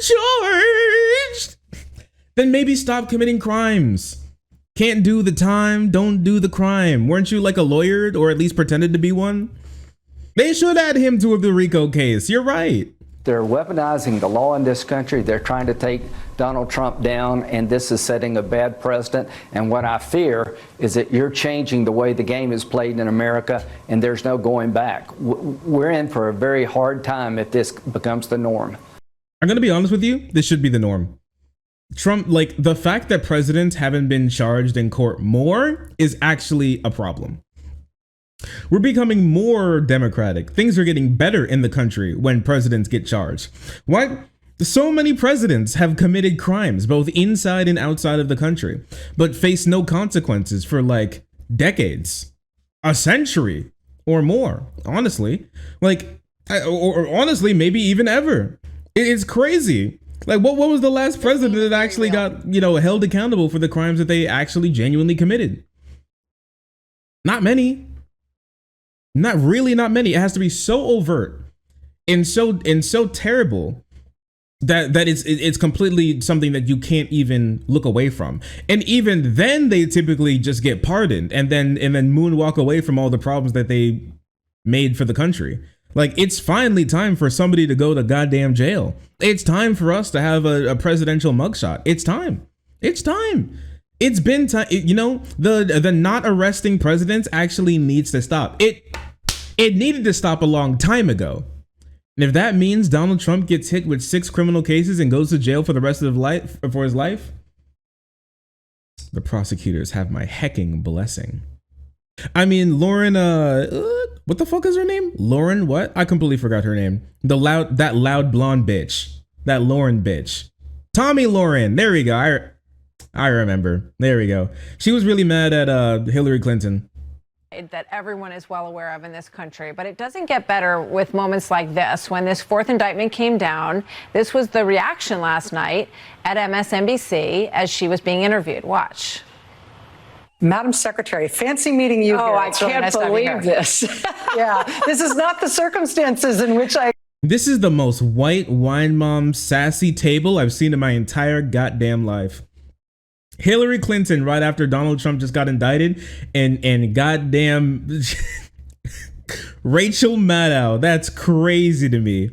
charged. Then maybe stop committing crimes. Can't do the time, don't do the crime. Weren't you like a lawyer, or at least pretended to be one? They should add him to the RICO case. You're right. They're weaponizing the law in this country. They're trying to take Donald Trump down, and this is setting a bad precedent. And what I fear is that you're changing the way the game is played in America, and there's no going back. We're in for a very hard time if this becomes the norm. I'm going to be honest with you. This should be the norm. Trump, like, the fact that presidents haven't been charged in court more is actually a problem. We're becoming more democratic. Things are getting better in the country when presidents get charged. Why? So many presidents have committed crimes, both inside and outside of the country, but face no consequences for like decades, a century or more, honestly. Like, or honestly, maybe even ever. It's crazy. Like, what was the last president that actually got, held accountable for the crimes that they actually genuinely committed? Not many. Not many. It has to be so overt and so terrible that it's completely something that you can't even look away from. And even then, they typically just get pardoned and then moonwalk away from all the problems that they made for the country. Like, it's finally time for somebody to go to goddamn jail. It's time for us to have a presidential mugshot. It's time. It's been time. The not arresting presidents actually needs to stop. It needed to stop a long time ago. And if that means Donald Trump gets hit with 6 criminal cases and goes to jail for the rest of his life, the prosecutors have my hecking blessing. I mean, Lauren, what the fuck is her name? Lauren what? I completely forgot her name. That loud blonde bitch. That Lauren bitch. Tommy Lauren. There we go. I remember. There we go. She was really mad at Hillary Clinton. That everyone is well aware of in this country. But it doesn't get better with moments like this. When this 4th indictment came down, this was the reaction last night at MSNBC as she was being interviewed. Watch. Madam Secretary, fancy meeting you here. Oh, I It's really can't nice to have you believe here. this. Yeah, this is not the circumstances in which I... This is the most white wine mom sassy table I've seen in my entire goddamn life. Hillary Clinton right after Donald Trump just got indicted, and goddamn Rachel Maddow. That's crazy to me.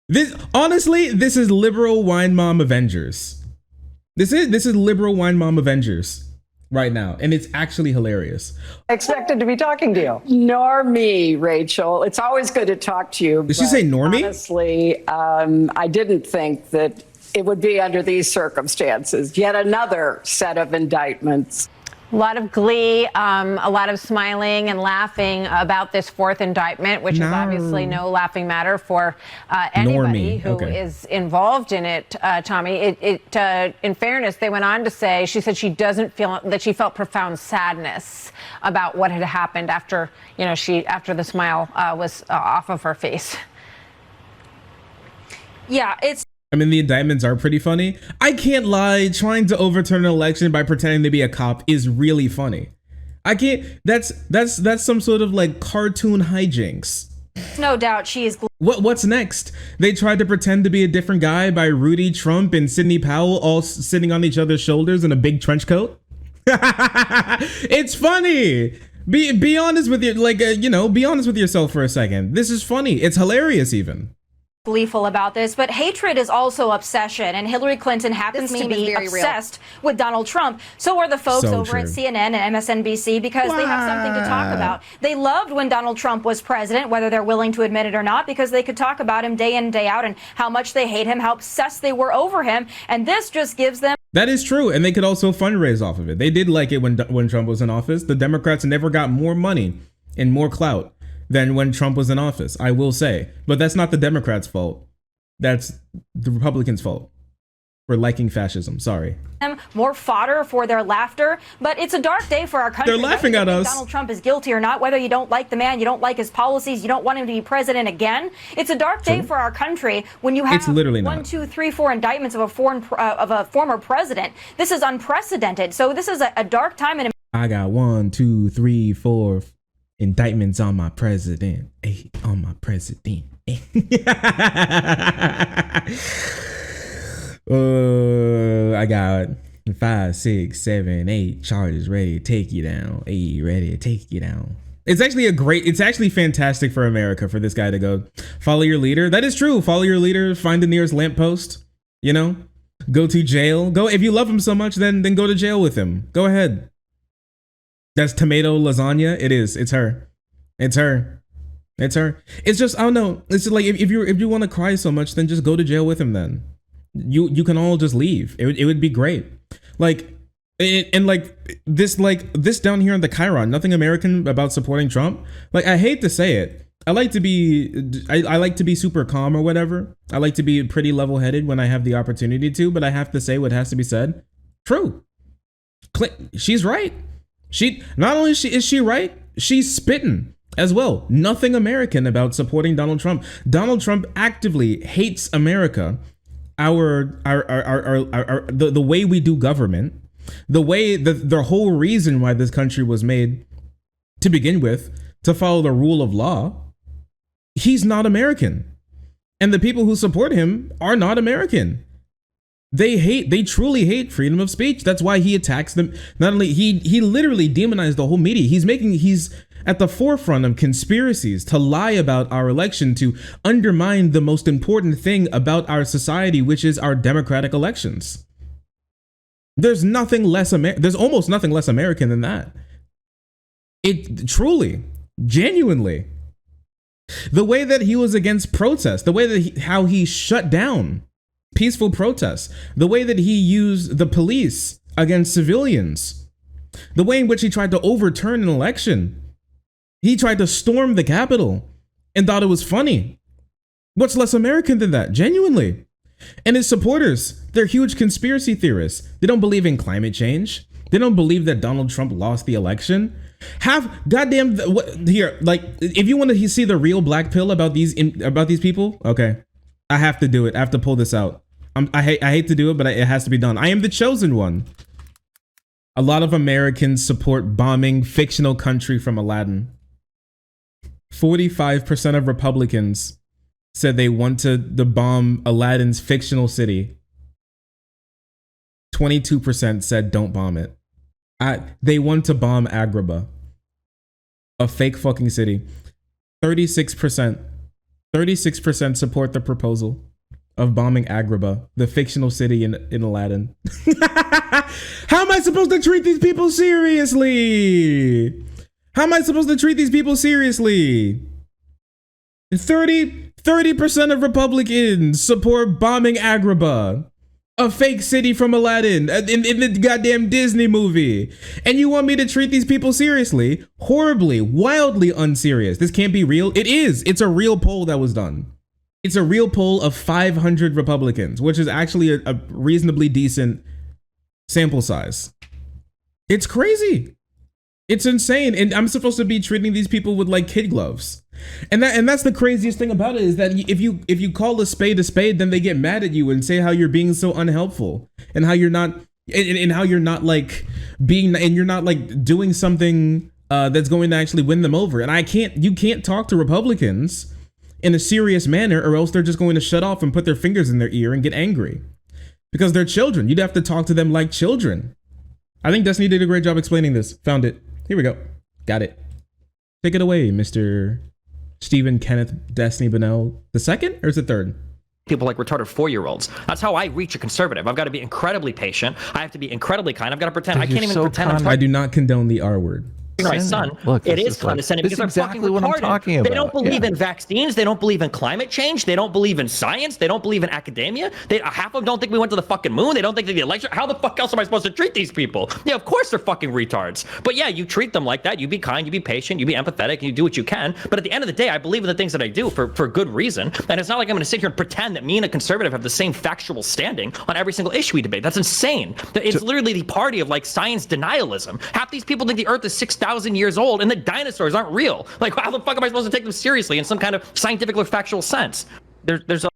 This is liberal wine mom Avengers. This is liberal wine mom Avengers. right now, and it's actually hilarious. Expected to be talking to you. Nor me, Rachel. It's always good to talk to you. Did she say nor me? Honestly, I didn't think that it would be under these circumstances. Yet another set of indictments. A lot of glee, a lot of smiling and laughing about this fourth indictment, which is obviously no laughing matter for anybody who is involved in it, Tommy. In fairness, they went on to say, she said she doesn't feel that she felt profound sadness about what had happened after, after the smile was off of her face. Yeah, I mean, the indictments are pretty funny. I can't lie, trying to overturn an election by pretending to be a cop is really funny. I can't, that's some sort of like cartoon hijinks. no doubt she is. What's next? They tried to pretend to be a different guy by Rudy Trump and Sidney Powell all sitting on each other's shoulders in a big trench coat. It's funny. Be honest with your, be honest with yourself for a second. This is funny. It's hilarious even. Gleeful about this, but hatred is also obsession, and Hillary Clinton happens to be obsessed with Donald Trump. So are the folks over at CNN and MSNBC, because they have something to talk about. They loved when Donald Trump was president, whether they're willing to admit it or not, because they could talk about him day in, day out, and how much they hate him, how obsessed they were over him, and this just gives them... That is true, and they could also fundraise off of it. They did like it when Trump was in office. The Democrats never got more money and more clout than when Trump was in office, I will say. But that's not the Democrats' fault. That's the Republicans' fault for liking fascism. Sorry. More fodder for their laughter, but it's a dark day for our country. They're laughing at us. Donald Trump is guilty or not, whether you don't like the man, you don't like his policies, you don't want him to be president again. It's a dark day for our country when you have it's literally 1, 2, 3, 4 indictments of a former president. This is unprecedented. So this is a dark time in. I got 1, 2, 3, 4 indictments on my president. 8 on my president. I got 5, 6, 7, 8 charges ready to take you down. 8 ready to take you down. It's actually fantastic for America for this guy to go follow your leader. That is true. Follow your leader, find the nearest lamppost, go to jail. Go, if you love him so much, then go to jail with him. Go ahead. That's tomato lasagna. It is. It's her. It's her. It's her. It's just, I don't know. It's like if you want to cry so much, then just go to jail with him. Then you can all just leave. It would be great. This down here in the Chiron, nothing American about supporting Trump. Like, I hate to say it. I like to be super calm or whatever. I like to be pretty level headed when I have the opportunity to, but I have to say what has to be said. True. She's right. Not only is she right, she's spitting as well. Nothing American about supporting Donald Trump. Donald Trump actively hates America, the way we do government, the way the whole reason why this country was made to begin with, to follow the rule of law. He's not American, and the people who support him are not American. They truly hate freedom of speech. That's why he attacks them. Not only he literally demonized the whole media. He's at the forefront of conspiracies to lie about our election, to undermine the most important thing about our society, which is our democratic elections. There's almost nothing less American than that. It truly, genuinely, the way that he was against protests, the way that how he shut down peaceful protests, the way that he used the police against civilians, the way in which he tried to overturn an election. He tried to storm the Capitol and thought it was funny. What's less American than that? Genuinely. And his supporters, they're huge conspiracy theorists. They don't believe in climate change. They don't believe that Donald Trump lost the election. If you want to see the real black pill about these people, okay, I have to do it. I have to pull this out. I hate to do it, but it has to be done. I am the chosen one. A lot of Americans support bombing fictional country from Aladdin. 45% of Republicans said they want to bomb Aladdin's fictional city. 22% said don't bomb it. They want to bomb Agrabah, a fake fucking city. 36% support the proposal. of bombing Agrabah, the fictional city in Aladdin. How am I supposed to treat these people seriously? How am I supposed to treat these people seriously? 30% of Republicans support bombing Agrabah, a fake city from Aladdin in the goddamn Disney movie. And you want me to treat these people seriously? Horribly, wildly unserious. This can't be real. It is. It's a real poll that was done. It's a real poll of 500 Republicans, which is actually a reasonably decent sample size. It's crazy. It's insane. And I'm supposed to be treating these people with like kid gloves. And that's the craziest thing about it, is that if you call a spade, then they get mad at you and say how you're being so unhelpful and how you're not like being, and you're not like doing something that's going to actually win them over. And you can't talk to Republicans in a serious manner, or else they're just going to shut off and put their fingers in their ear and get angry because they're children. You'd have to talk to them like children. I think Destiny did a great job explaining this. Found it. Here we go. Got it. Take it away, Mr. Stephen Kenneth Destiny Bonnell the second, or is it third? People like retarded 4-year-olds. That's how I reach a conservative. I've got to be incredibly patient. I have to be incredibly kind. I've got to pretend. I can't even pretend. I do not condone the R word. My son, look, it is condescending because they're fucking retarded. They don't believe in vaccines. They don't believe in climate change. They don't believe in science. They don't believe in academia. Half of them don't think we went to the fucking moon. They don't think they did the election. How the fuck else am I supposed to treat these people? Yeah, of course they're fucking retards. But yeah, you treat them like that. You be kind, you be patient, you be empathetic, and you do what you can. But at the end of the day, I believe in the things that I do for good reason. And it's not like I'm going to sit here and pretend that me and a conservative have the same factual standing on every single issue we debate. That's insane. It's literally the party of like science denialism. Half these people think the earth is 6,000 years old and the dinosaurs aren't real. Like, how the fuck am I supposed to take them seriously in some kind of scientific or factual sense? There's a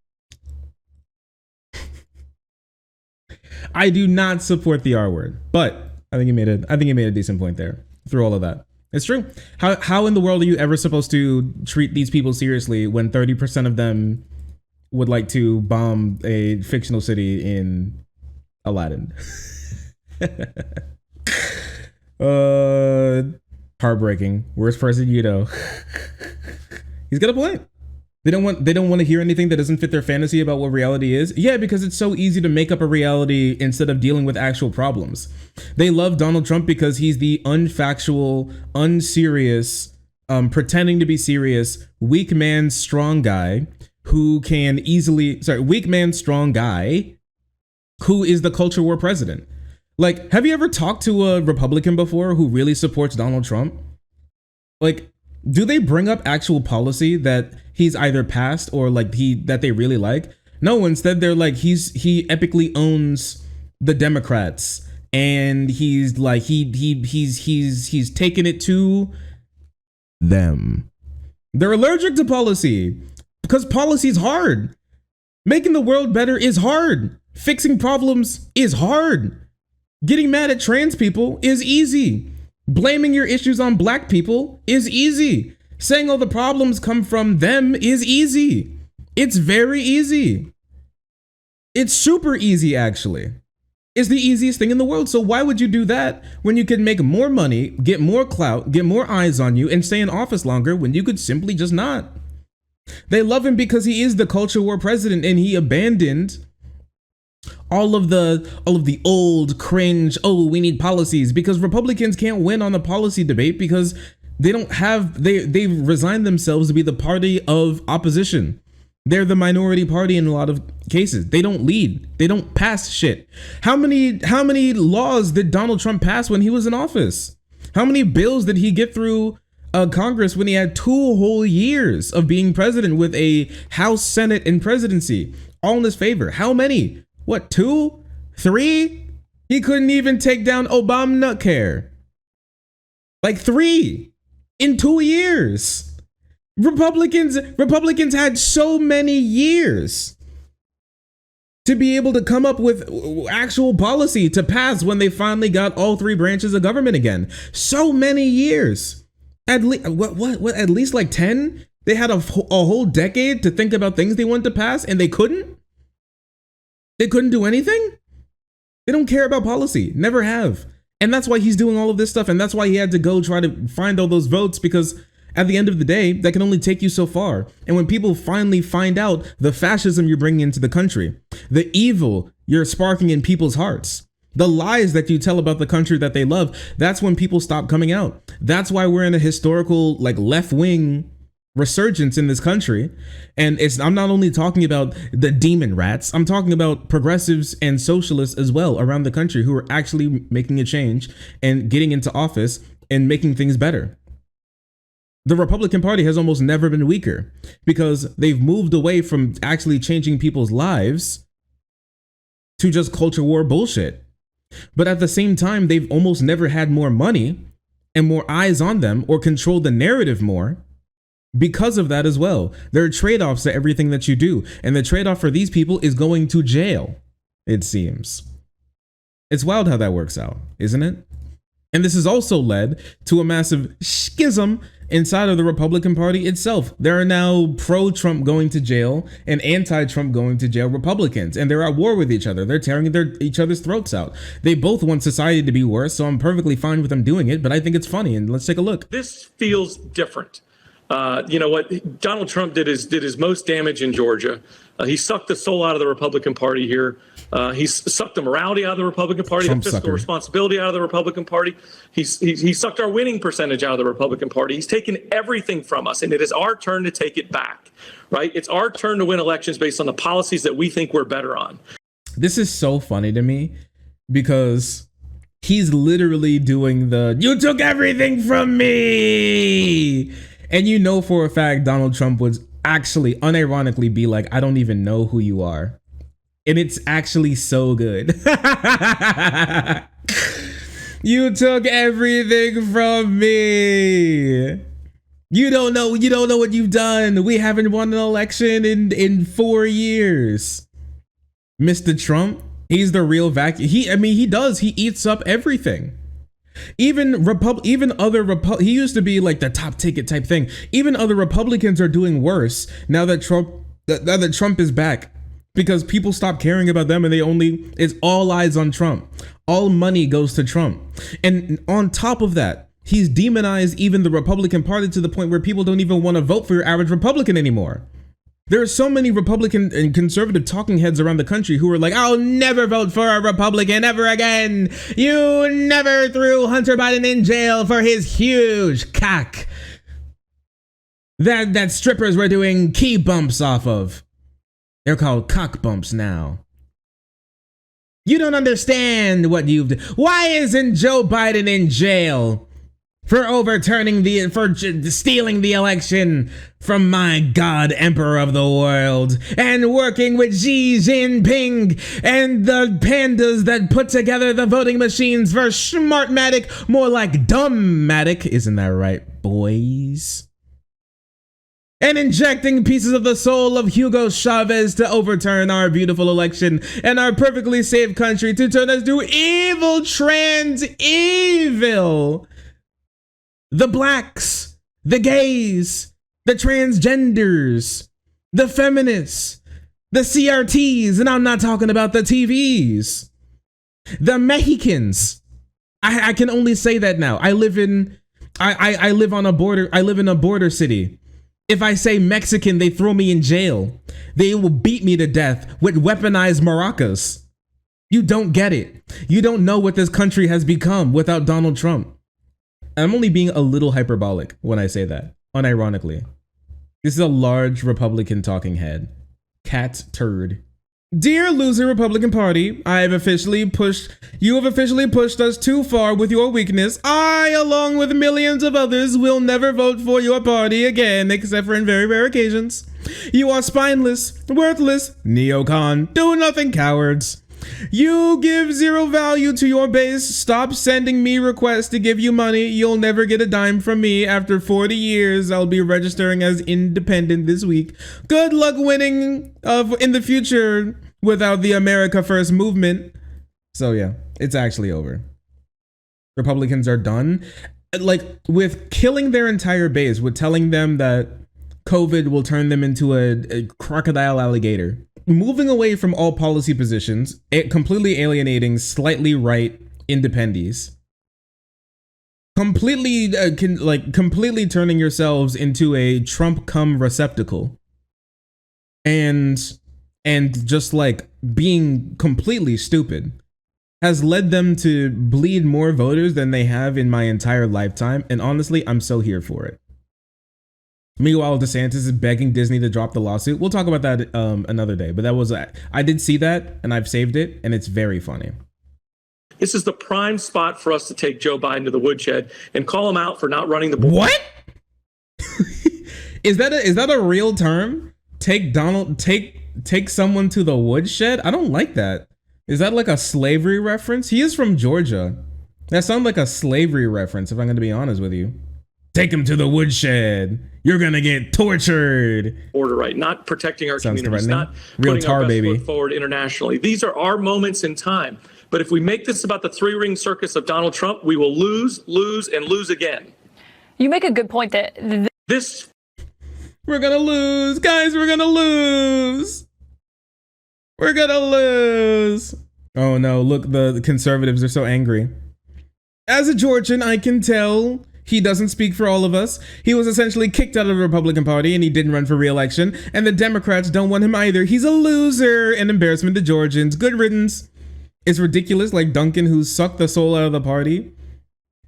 I do not support the R word, but I think he made a decent point there through all of that. It's true. How in the world are you ever supposed to treat these people seriously when 30% of them would like to bomb a fictional city in Aladdin? Heartbreaking. Worst person you know. He's got a point. They don't want to hear anything that doesn't fit their fantasy about what reality is. Yeah, because it's so easy to make up a reality instead of dealing with actual problems. They love Donald Trump because he's the unfactual, unserious, pretending to be serious, weak man, strong guy who can weak man, strong guy who is the culture war president. Like, have you ever talked to a Republican before who really supports Donald Trump? Like, do they bring up actual policy that he's either passed or like that they really like? No, instead they're like, he epically owns the Democrats and he's like he's taken it to them. They're allergic to policy because policy's hard. Making the world better is hard. Fixing problems is hard. Getting mad at trans people is easy. Blaming your issues on black people is easy. Saying all the problems come from them is easy. It's very easy. It's super easy, actually. It's the easiest thing in the world. So why would you do that when you could make more money, get more clout, get more eyes on you, and stay in office longer when you could simply just not? They love him because he is the culture war president and he abandoned all of the old cringe, oh, we need policies, because Republicans can't win on the policy debate because they've resigned themselves to be the party of opposition. They're the minority party in a lot of cases. They don't lead. They don't pass shit. How many laws did Donald Trump pass when he was in office? How many bills did he get through Congress when he had 2 whole years of being president with a House, Senate, and presidency all in his favor? How many? What, 2? 3? He couldn't even take down Obamacare. Like 3 in 2 years. Republicans had so many years to be able to come up with actual policy to pass when they finally got all 3 branches of government again. So many years. At least like 10? They had a whole decade to think about things they wanted to pass and they couldn't? They couldn't do anything? They don't care about policy. Never have. And that's why he's doing all of this stuff. And that's why he had to go try to find all those votes, because At the end of the day, that can only take you so far. And when people finally find out the fascism you're bringing into the country, the evil you're sparking in people's hearts, the lies that you tell about the country that they love, that's when people stop coming out. That's why we're in a historical, like, left-wing resurgence in this country. And I'm not only talking about the demon rats, I'm talking about progressives and socialists as well around the country who are actually making a change and getting into office and making things better. The Republican Party has almost never been weaker because they've moved away from actually changing people's lives to just culture war bullshit. But at the same time, they've almost never had more money and more eyes on them or controlled the narrative more. Because of that as well, there are trade-offs to everything that you do. And the trade-off for these people is going to jail, it seems. It's wild how that works out, isn't it? And this has also led to a massive schism inside of the Republican Party itself. There are now pro-Trump going to jail and anti-Trump going to jail Republicans, and they're at war with each other. They're tearing each other's throats out. They both want society to be worse, so I'm perfectly fine with them doing it, but I think it's funny, and let's take a look. This feels different. You know what Donald Trump did his most damage in Georgia. He sucked the soul out of the Republican Party here. He's sucked the morality out of the Republican Party, the fiscal responsibility out of the Republican Party. He sucked our winning percentage out of the Republican Party. He's taken everything from us, and it is our turn to take it back, right? It's our turn to win elections based on the policies that we think we're better on. This is so funny to me because he's literally doing the, you took everything from me. And you know for a fact Donald Trump would actually unironically be like, I don't even know who you are. And it's actually so good. You took everything from me. You don't know what you've done. We haven't won an election in 4 years. Mr. Trump, he's the real vacuum. He eats up everything. Even he used to be like the top ticket type thing. Even other Republicans are doing worse now that Trump is back, because people stop caring about them and it's all eyes on Trump. All money goes to Trump. And on top of that, he's demonized even the Republican Party to the point where people don't even want to vote for your average Republican anymore. There are so many Republican and conservative talking heads around the country who are like, I'll never vote for a Republican ever again. You never threw Hunter Biden in jail for his huge cock that strippers were doing key bumps off of. They're called cock bumps now. You don't understand what you've done. Why isn't Joe Biden in jail for stealing the election from my God, Emperor of the world, and working with Xi Jinping and the pandas that put together the voting machines for Smartmatic, more like Dumbmatic, isn't that right, boys? And injecting pieces of the soul of Hugo Chavez to overturn our beautiful election and our perfectly safe country to turn us to evil evil. The blacks, the gays, the transgenders, the feminists, the CRTs, and I'm not talking about the TVs, the Mexicans. I can only say that now. I live in a border city. If I say Mexican, they throw me in jail. They will beat me to death with weaponized maracas. You don't get it. You don't know what this country has become without Donald Trump. I'm only being a little hyperbolic when I say that, unironically. This is a large Republican talking head. Cat turd. Dear loser Republican Party, you have officially pushed us too far with your weakness. I, along with millions of others, will never vote for your party again, except for in very rare occasions. You are spineless, worthless, neocon, do-nothing cowards. You give zero value to your base. Stop sending me requests to give you money. You'll never get a dime from me. After 40 years, I'll be registering as independent this week. Good luck winning in the future without the America First movement. So yeah, it's actually over. Republicans are done. Like, with killing their entire base, with telling them that COVID will turn them into a crocodile alligator. Moving away from all policy positions, completely alienating slightly right independees. completely completely turning yourselves into a Trump cum receptacle, and just like being completely stupid has led them to bleed more voters than they have in my entire lifetime. And honestly, I'm so here for it. Meanwhile, DeSantis is begging Disney to drop the lawsuit. We'll talk about that another day, but that was, I did see that and I've saved it, and it's very funny. This is the prime spot for us to take Joe Biden to the woodshed and call him out for not running the board. What? Is that a real term? Take someone to the woodshed? I don't like that. Is that like a slavery reference? He is from Georgia. That sounds like a slavery reference, if I'm going to be honest with you. Take him to the woodshed. You're going to get tortured. Order right, not protecting our Sounds communities, not real putting tar our best baby foot forward internationally. These are our moments in time. But if we make this about the three-ring circus of Donald Trump, we will lose, and lose again. You make a good point that we're going to lose. Guys, we're going to lose. We're gonna lose. Oh no, look, the conservatives are so angry. As a Georgian, I can tell he doesn't speak for all of us. He was essentially kicked out of the Republican Party and he didn't run for re-election. And the Democrats don't want him either. He's a loser, an embarrassment to Georgians. Good riddance. It's ridiculous, like Duncan, who sucked the soul out of the party.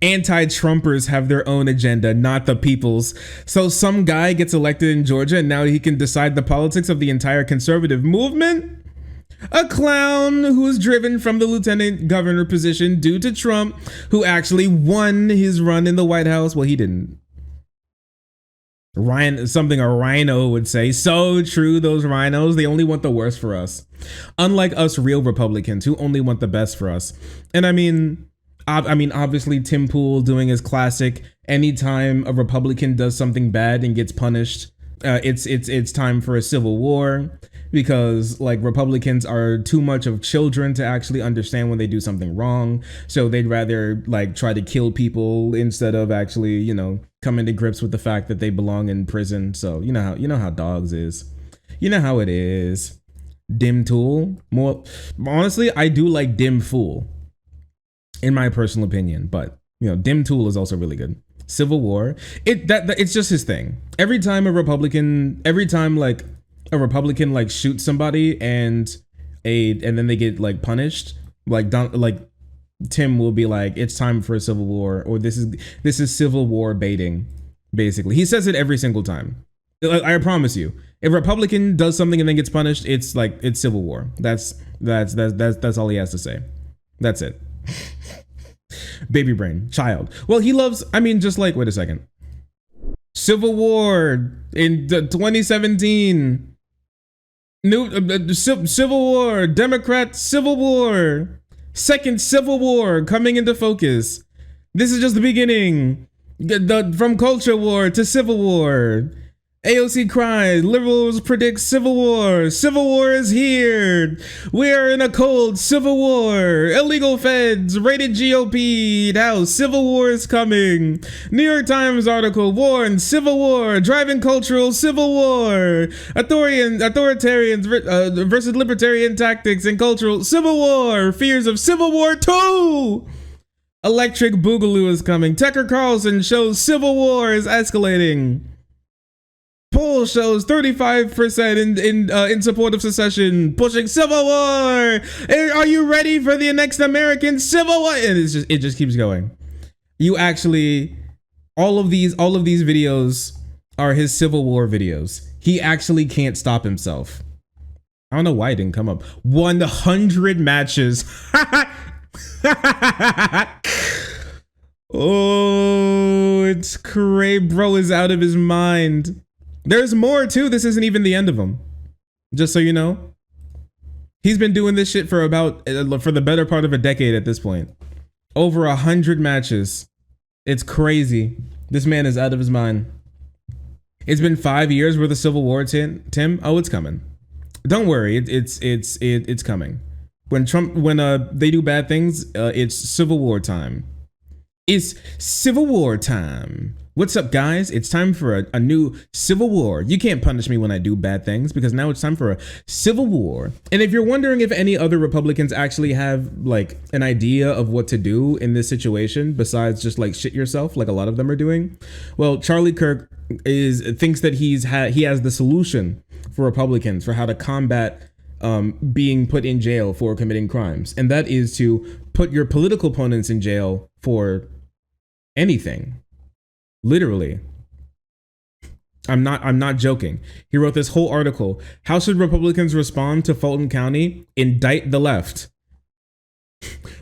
Anti-Trumpers have their own agenda, not the people's. So some guy gets elected in Georgia and now he can decide the politics of the entire conservative movement? A clown who was driven from the lieutenant governor position due to Trump, who actually won his run in the White House. Well, he didn't. Something a rhino would say. So true, those rhinos, they only want the worst for us. Unlike us real Republicans who only want the best for us. And I mean, obviously Tim Pool doing his classic, anytime a Republican does something bad and gets punished, it's time for a civil war. Because like Republicans are too much of children to actually understand when they do something wrong. So they'd rather like try to kill people instead of actually, you know, coming to grips with the fact that they belong in prison. So you know how dogs is. You know how it is. Dim Tool. More honestly, I do like Dim Fool, in my personal opinion. But you know, Dim Tool is also really good. Civil War. It's just his thing. Every time a Republican like shoots somebody and then they get like punished, like Tim will be like, it's time for a civil war, or this is civil war baiting. Basically, he says it every single time. I promise you, if a Republican does something and then gets punished, it's like it's civil war. That's all he has to say. That's it. Baby brain, child. Well, he loves. I mean, just like wait a second. Civil War in 2017. New Civil War, Democrat Civil War, second Civil War coming into focus. This is just the beginning. From culture war to Civil War. AOC cries, liberals predict Civil War. Civil War is here. We are in a cold Civil War. Illegal feds raided GOP House. Civil War is coming. New York Times article warns Civil War driving cultural Civil War. Authoritarians versus libertarian tactics and cultural Civil War. Fears of Civil War 2. Electric Boogaloo is coming. Tucker Carlson shows Civil War is escalating. Poll shows 35% in support of secession, pushing Civil War. Are you ready for the next American Civil War? And it just keeps going. You actually, all of these videos are his Civil War videos. He actually can't stop himself. I don't know why it didn't come up. 100 matches. Oh, it's crazy. Bro is out of his mind. There's more too. This isn't even the end of them. Just so you know. He's been doing this shit for the better part of a decade at this point. Over 100 matches. It's crazy. This man is out of his mind. It's been 5 years worth of Civil War, Tim. Oh, it's coming. Don't worry. It's coming. When they do bad things, it's Civil War time. It's Civil War time. What's up, guys? It's time for a new civil war. You can't punish me when I do bad things because now it's time for a civil war. And if you're wondering if any other Republicans actually have like an idea of what to do in this situation besides just like shit yourself like a lot of them are doing, well, Charlie Kirk thinks that he has the solution for Republicans for how to combat being put in jail for committing crimes, and that is to put your political opponents in jail for anything. Literally. I'm not joking. He wrote this whole article. How should Republicans respond to Fulton County? Indict the left.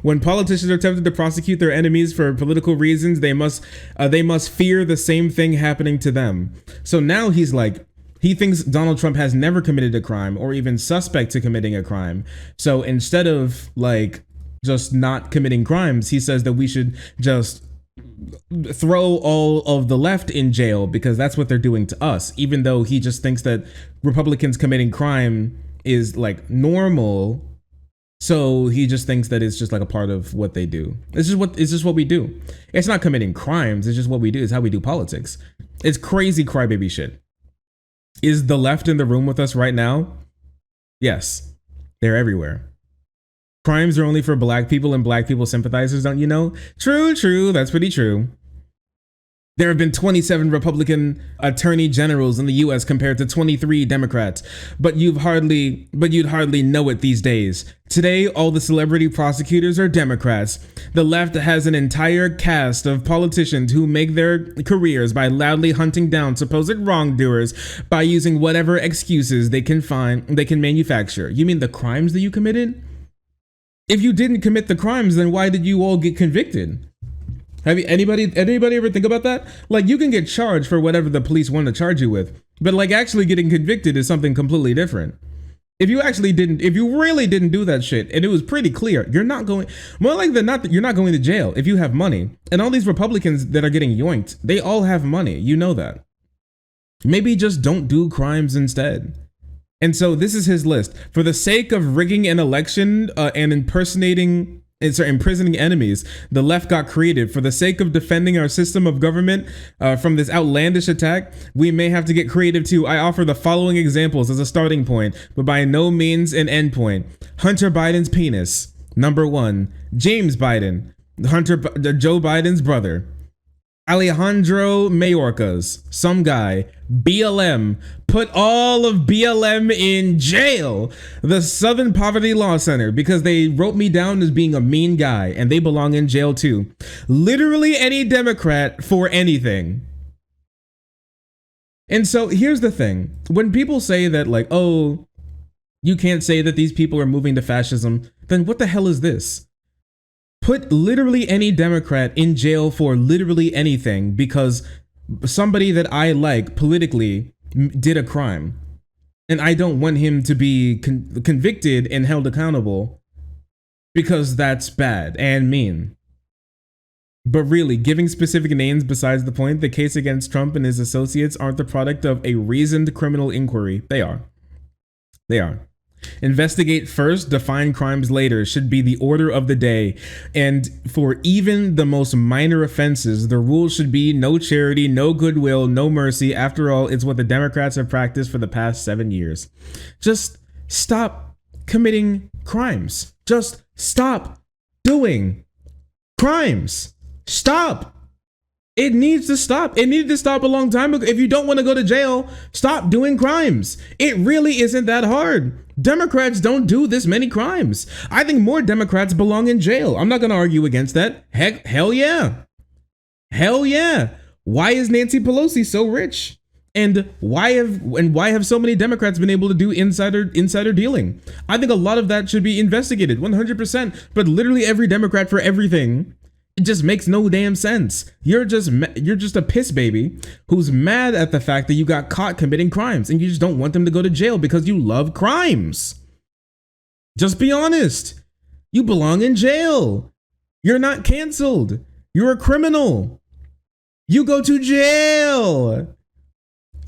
When politicians are tempted to prosecute their enemies for political reasons, they must fear the same thing happening to them. So now he's like, he thinks Donald Trump has never committed a crime or even suspect to committing a crime. So instead of like just not committing crimes, he says that we should just throw all of the left in jail because that's what they're doing to us, even though he just thinks that Republicans committing crime is like normal. So he just thinks that it's just like a part of what they do. It's just what we do. It's not committing crimes. It's just what we do. It's how we do politics. It's crazy crybaby shit. Is the left in the room with us right now? Yes, they're everywhere. Crimes are only for black people and black people sympathizers, don't you know? True, that's pretty true. There have been 27 Republican attorney generals in the US compared to 23 Democrats, but you'd hardly know it these days. Today, all the celebrity prosecutors are Democrats. The left has an entire cast of politicians who make their careers by loudly hunting down supposed wrongdoers by using whatever excuses they can manufacture. You mean the crimes that you committed? If you didn't commit the crimes, then why did you all get convicted? Have anybody ever think about that? Like, you can get charged for whatever the police want to charge you with, but like actually getting convicted is something completely different. If you really didn't do that shit and it was pretty clear, you're not going, more like than not, you're not going to jail if you have money. And all these Republicans that are getting yoinked, they all have money. You know that. Maybe just don't do crimes instead. And so this is his list. For the sake of rigging an election and imprisoning enemies, the left got creative. For the sake of defending our system of government from this outlandish attack, we may have to get creative too. I offer the following examples as a starting point, but by no means an end point. Hunter Biden's penis. Number 1. James Biden, Joe Biden's brother. Alejandro Mayorkas, some guy. BLM, put all of BLM in jail. The Southern Poverty Law Center, because they wrote me down as being a mean guy and they belong in jail too. Literally any Democrat for anything. And so here's the thing. When people say that like, oh, you can't say that these people are moving to fascism, then what the hell is this? Put literally any Democrat in jail for literally anything because somebody that I like politically did a crime. And I don't want him to be convicted and held accountable because that's bad and mean. But really, giving specific names besides the point, the case against Trump and his associates aren't the product of a reasoned criminal inquiry. They are. Investigate first, define crimes later should be the order of the day. And for even the most minor offenses, the rule should be no charity, no goodwill, no mercy. After all, it's what the Democrats have practiced for the past 7 years. Just stop committing crimes. Just stop doing crimes. Stop. It needs to stop. It needed to stop a long time ago. If you don't want to go to jail, stop doing crimes. It really isn't that hard. Democrats don't do this many crimes. I think more Democrats belong in jail. I'm not going to argue against that. Hell yeah. Hell yeah. Why is Nancy Pelosi so rich? And why have so many Democrats been able to do insider dealing? I think a lot of that should be investigated 100%, but literally every Democrat for everything. It just makes no damn sense. You're just a piss baby who's mad at the fact that you got caught committing crimes and you just don't want them to go to jail because you love crimes. Just be honest. You belong in jail. You're not canceled. You're a criminal. You go to jail.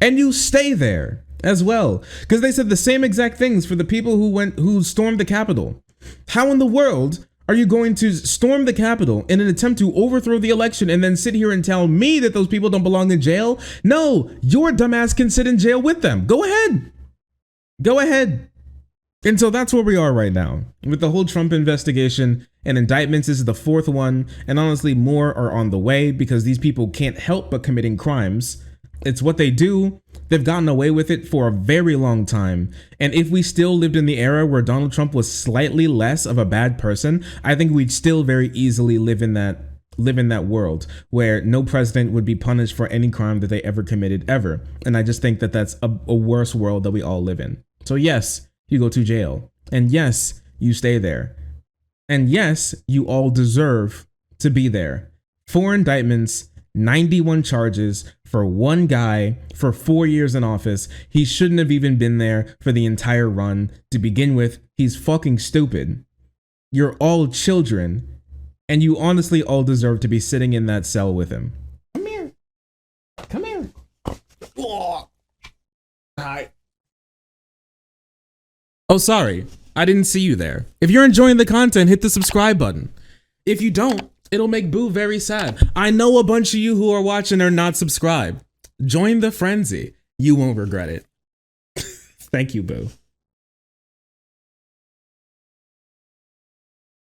And you stay there as well. Because they said the same exact things for the people who stormed the Capitol. How in the world Are you going to storm the Capitol in an attempt to overthrow the election and then sit here and tell me that those people don't belong in jail? No, your dumbass can sit in jail with them. Go ahead. Go ahead. And so that's where we are right now with the whole Trump investigation and indictments. This is the 4th one. And honestly, more are on the way because these people can't help but committing crimes. It's what they do. They've gotten away with it for a very long time. And if we still lived in the era where Donald Trump was slightly less of a bad person, I think we'd still very easily live in that world where no president would be punished for any crime that they ever committed ever. And I just think that that's a worse world that we all live in. So yes, you go to jail. And yes, you stay there. And yes, you all deserve to be there. 4 indictments, 91 charges for one guy for 4 years in office. He shouldn't have even been there for the entire run to begin with. He's fucking stupid. You're all children, and you honestly all deserve to be sitting in that cell with him. Come here. Come here. Oh. Hi. Oh, sorry. I didn't see you there. If you're enjoying the content, hit the subscribe button. If you don't, it'll make Boo very sad. I know a bunch of you who are watching are not subscribed. Join the frenzy. You won't regret it. Thank you, Boo.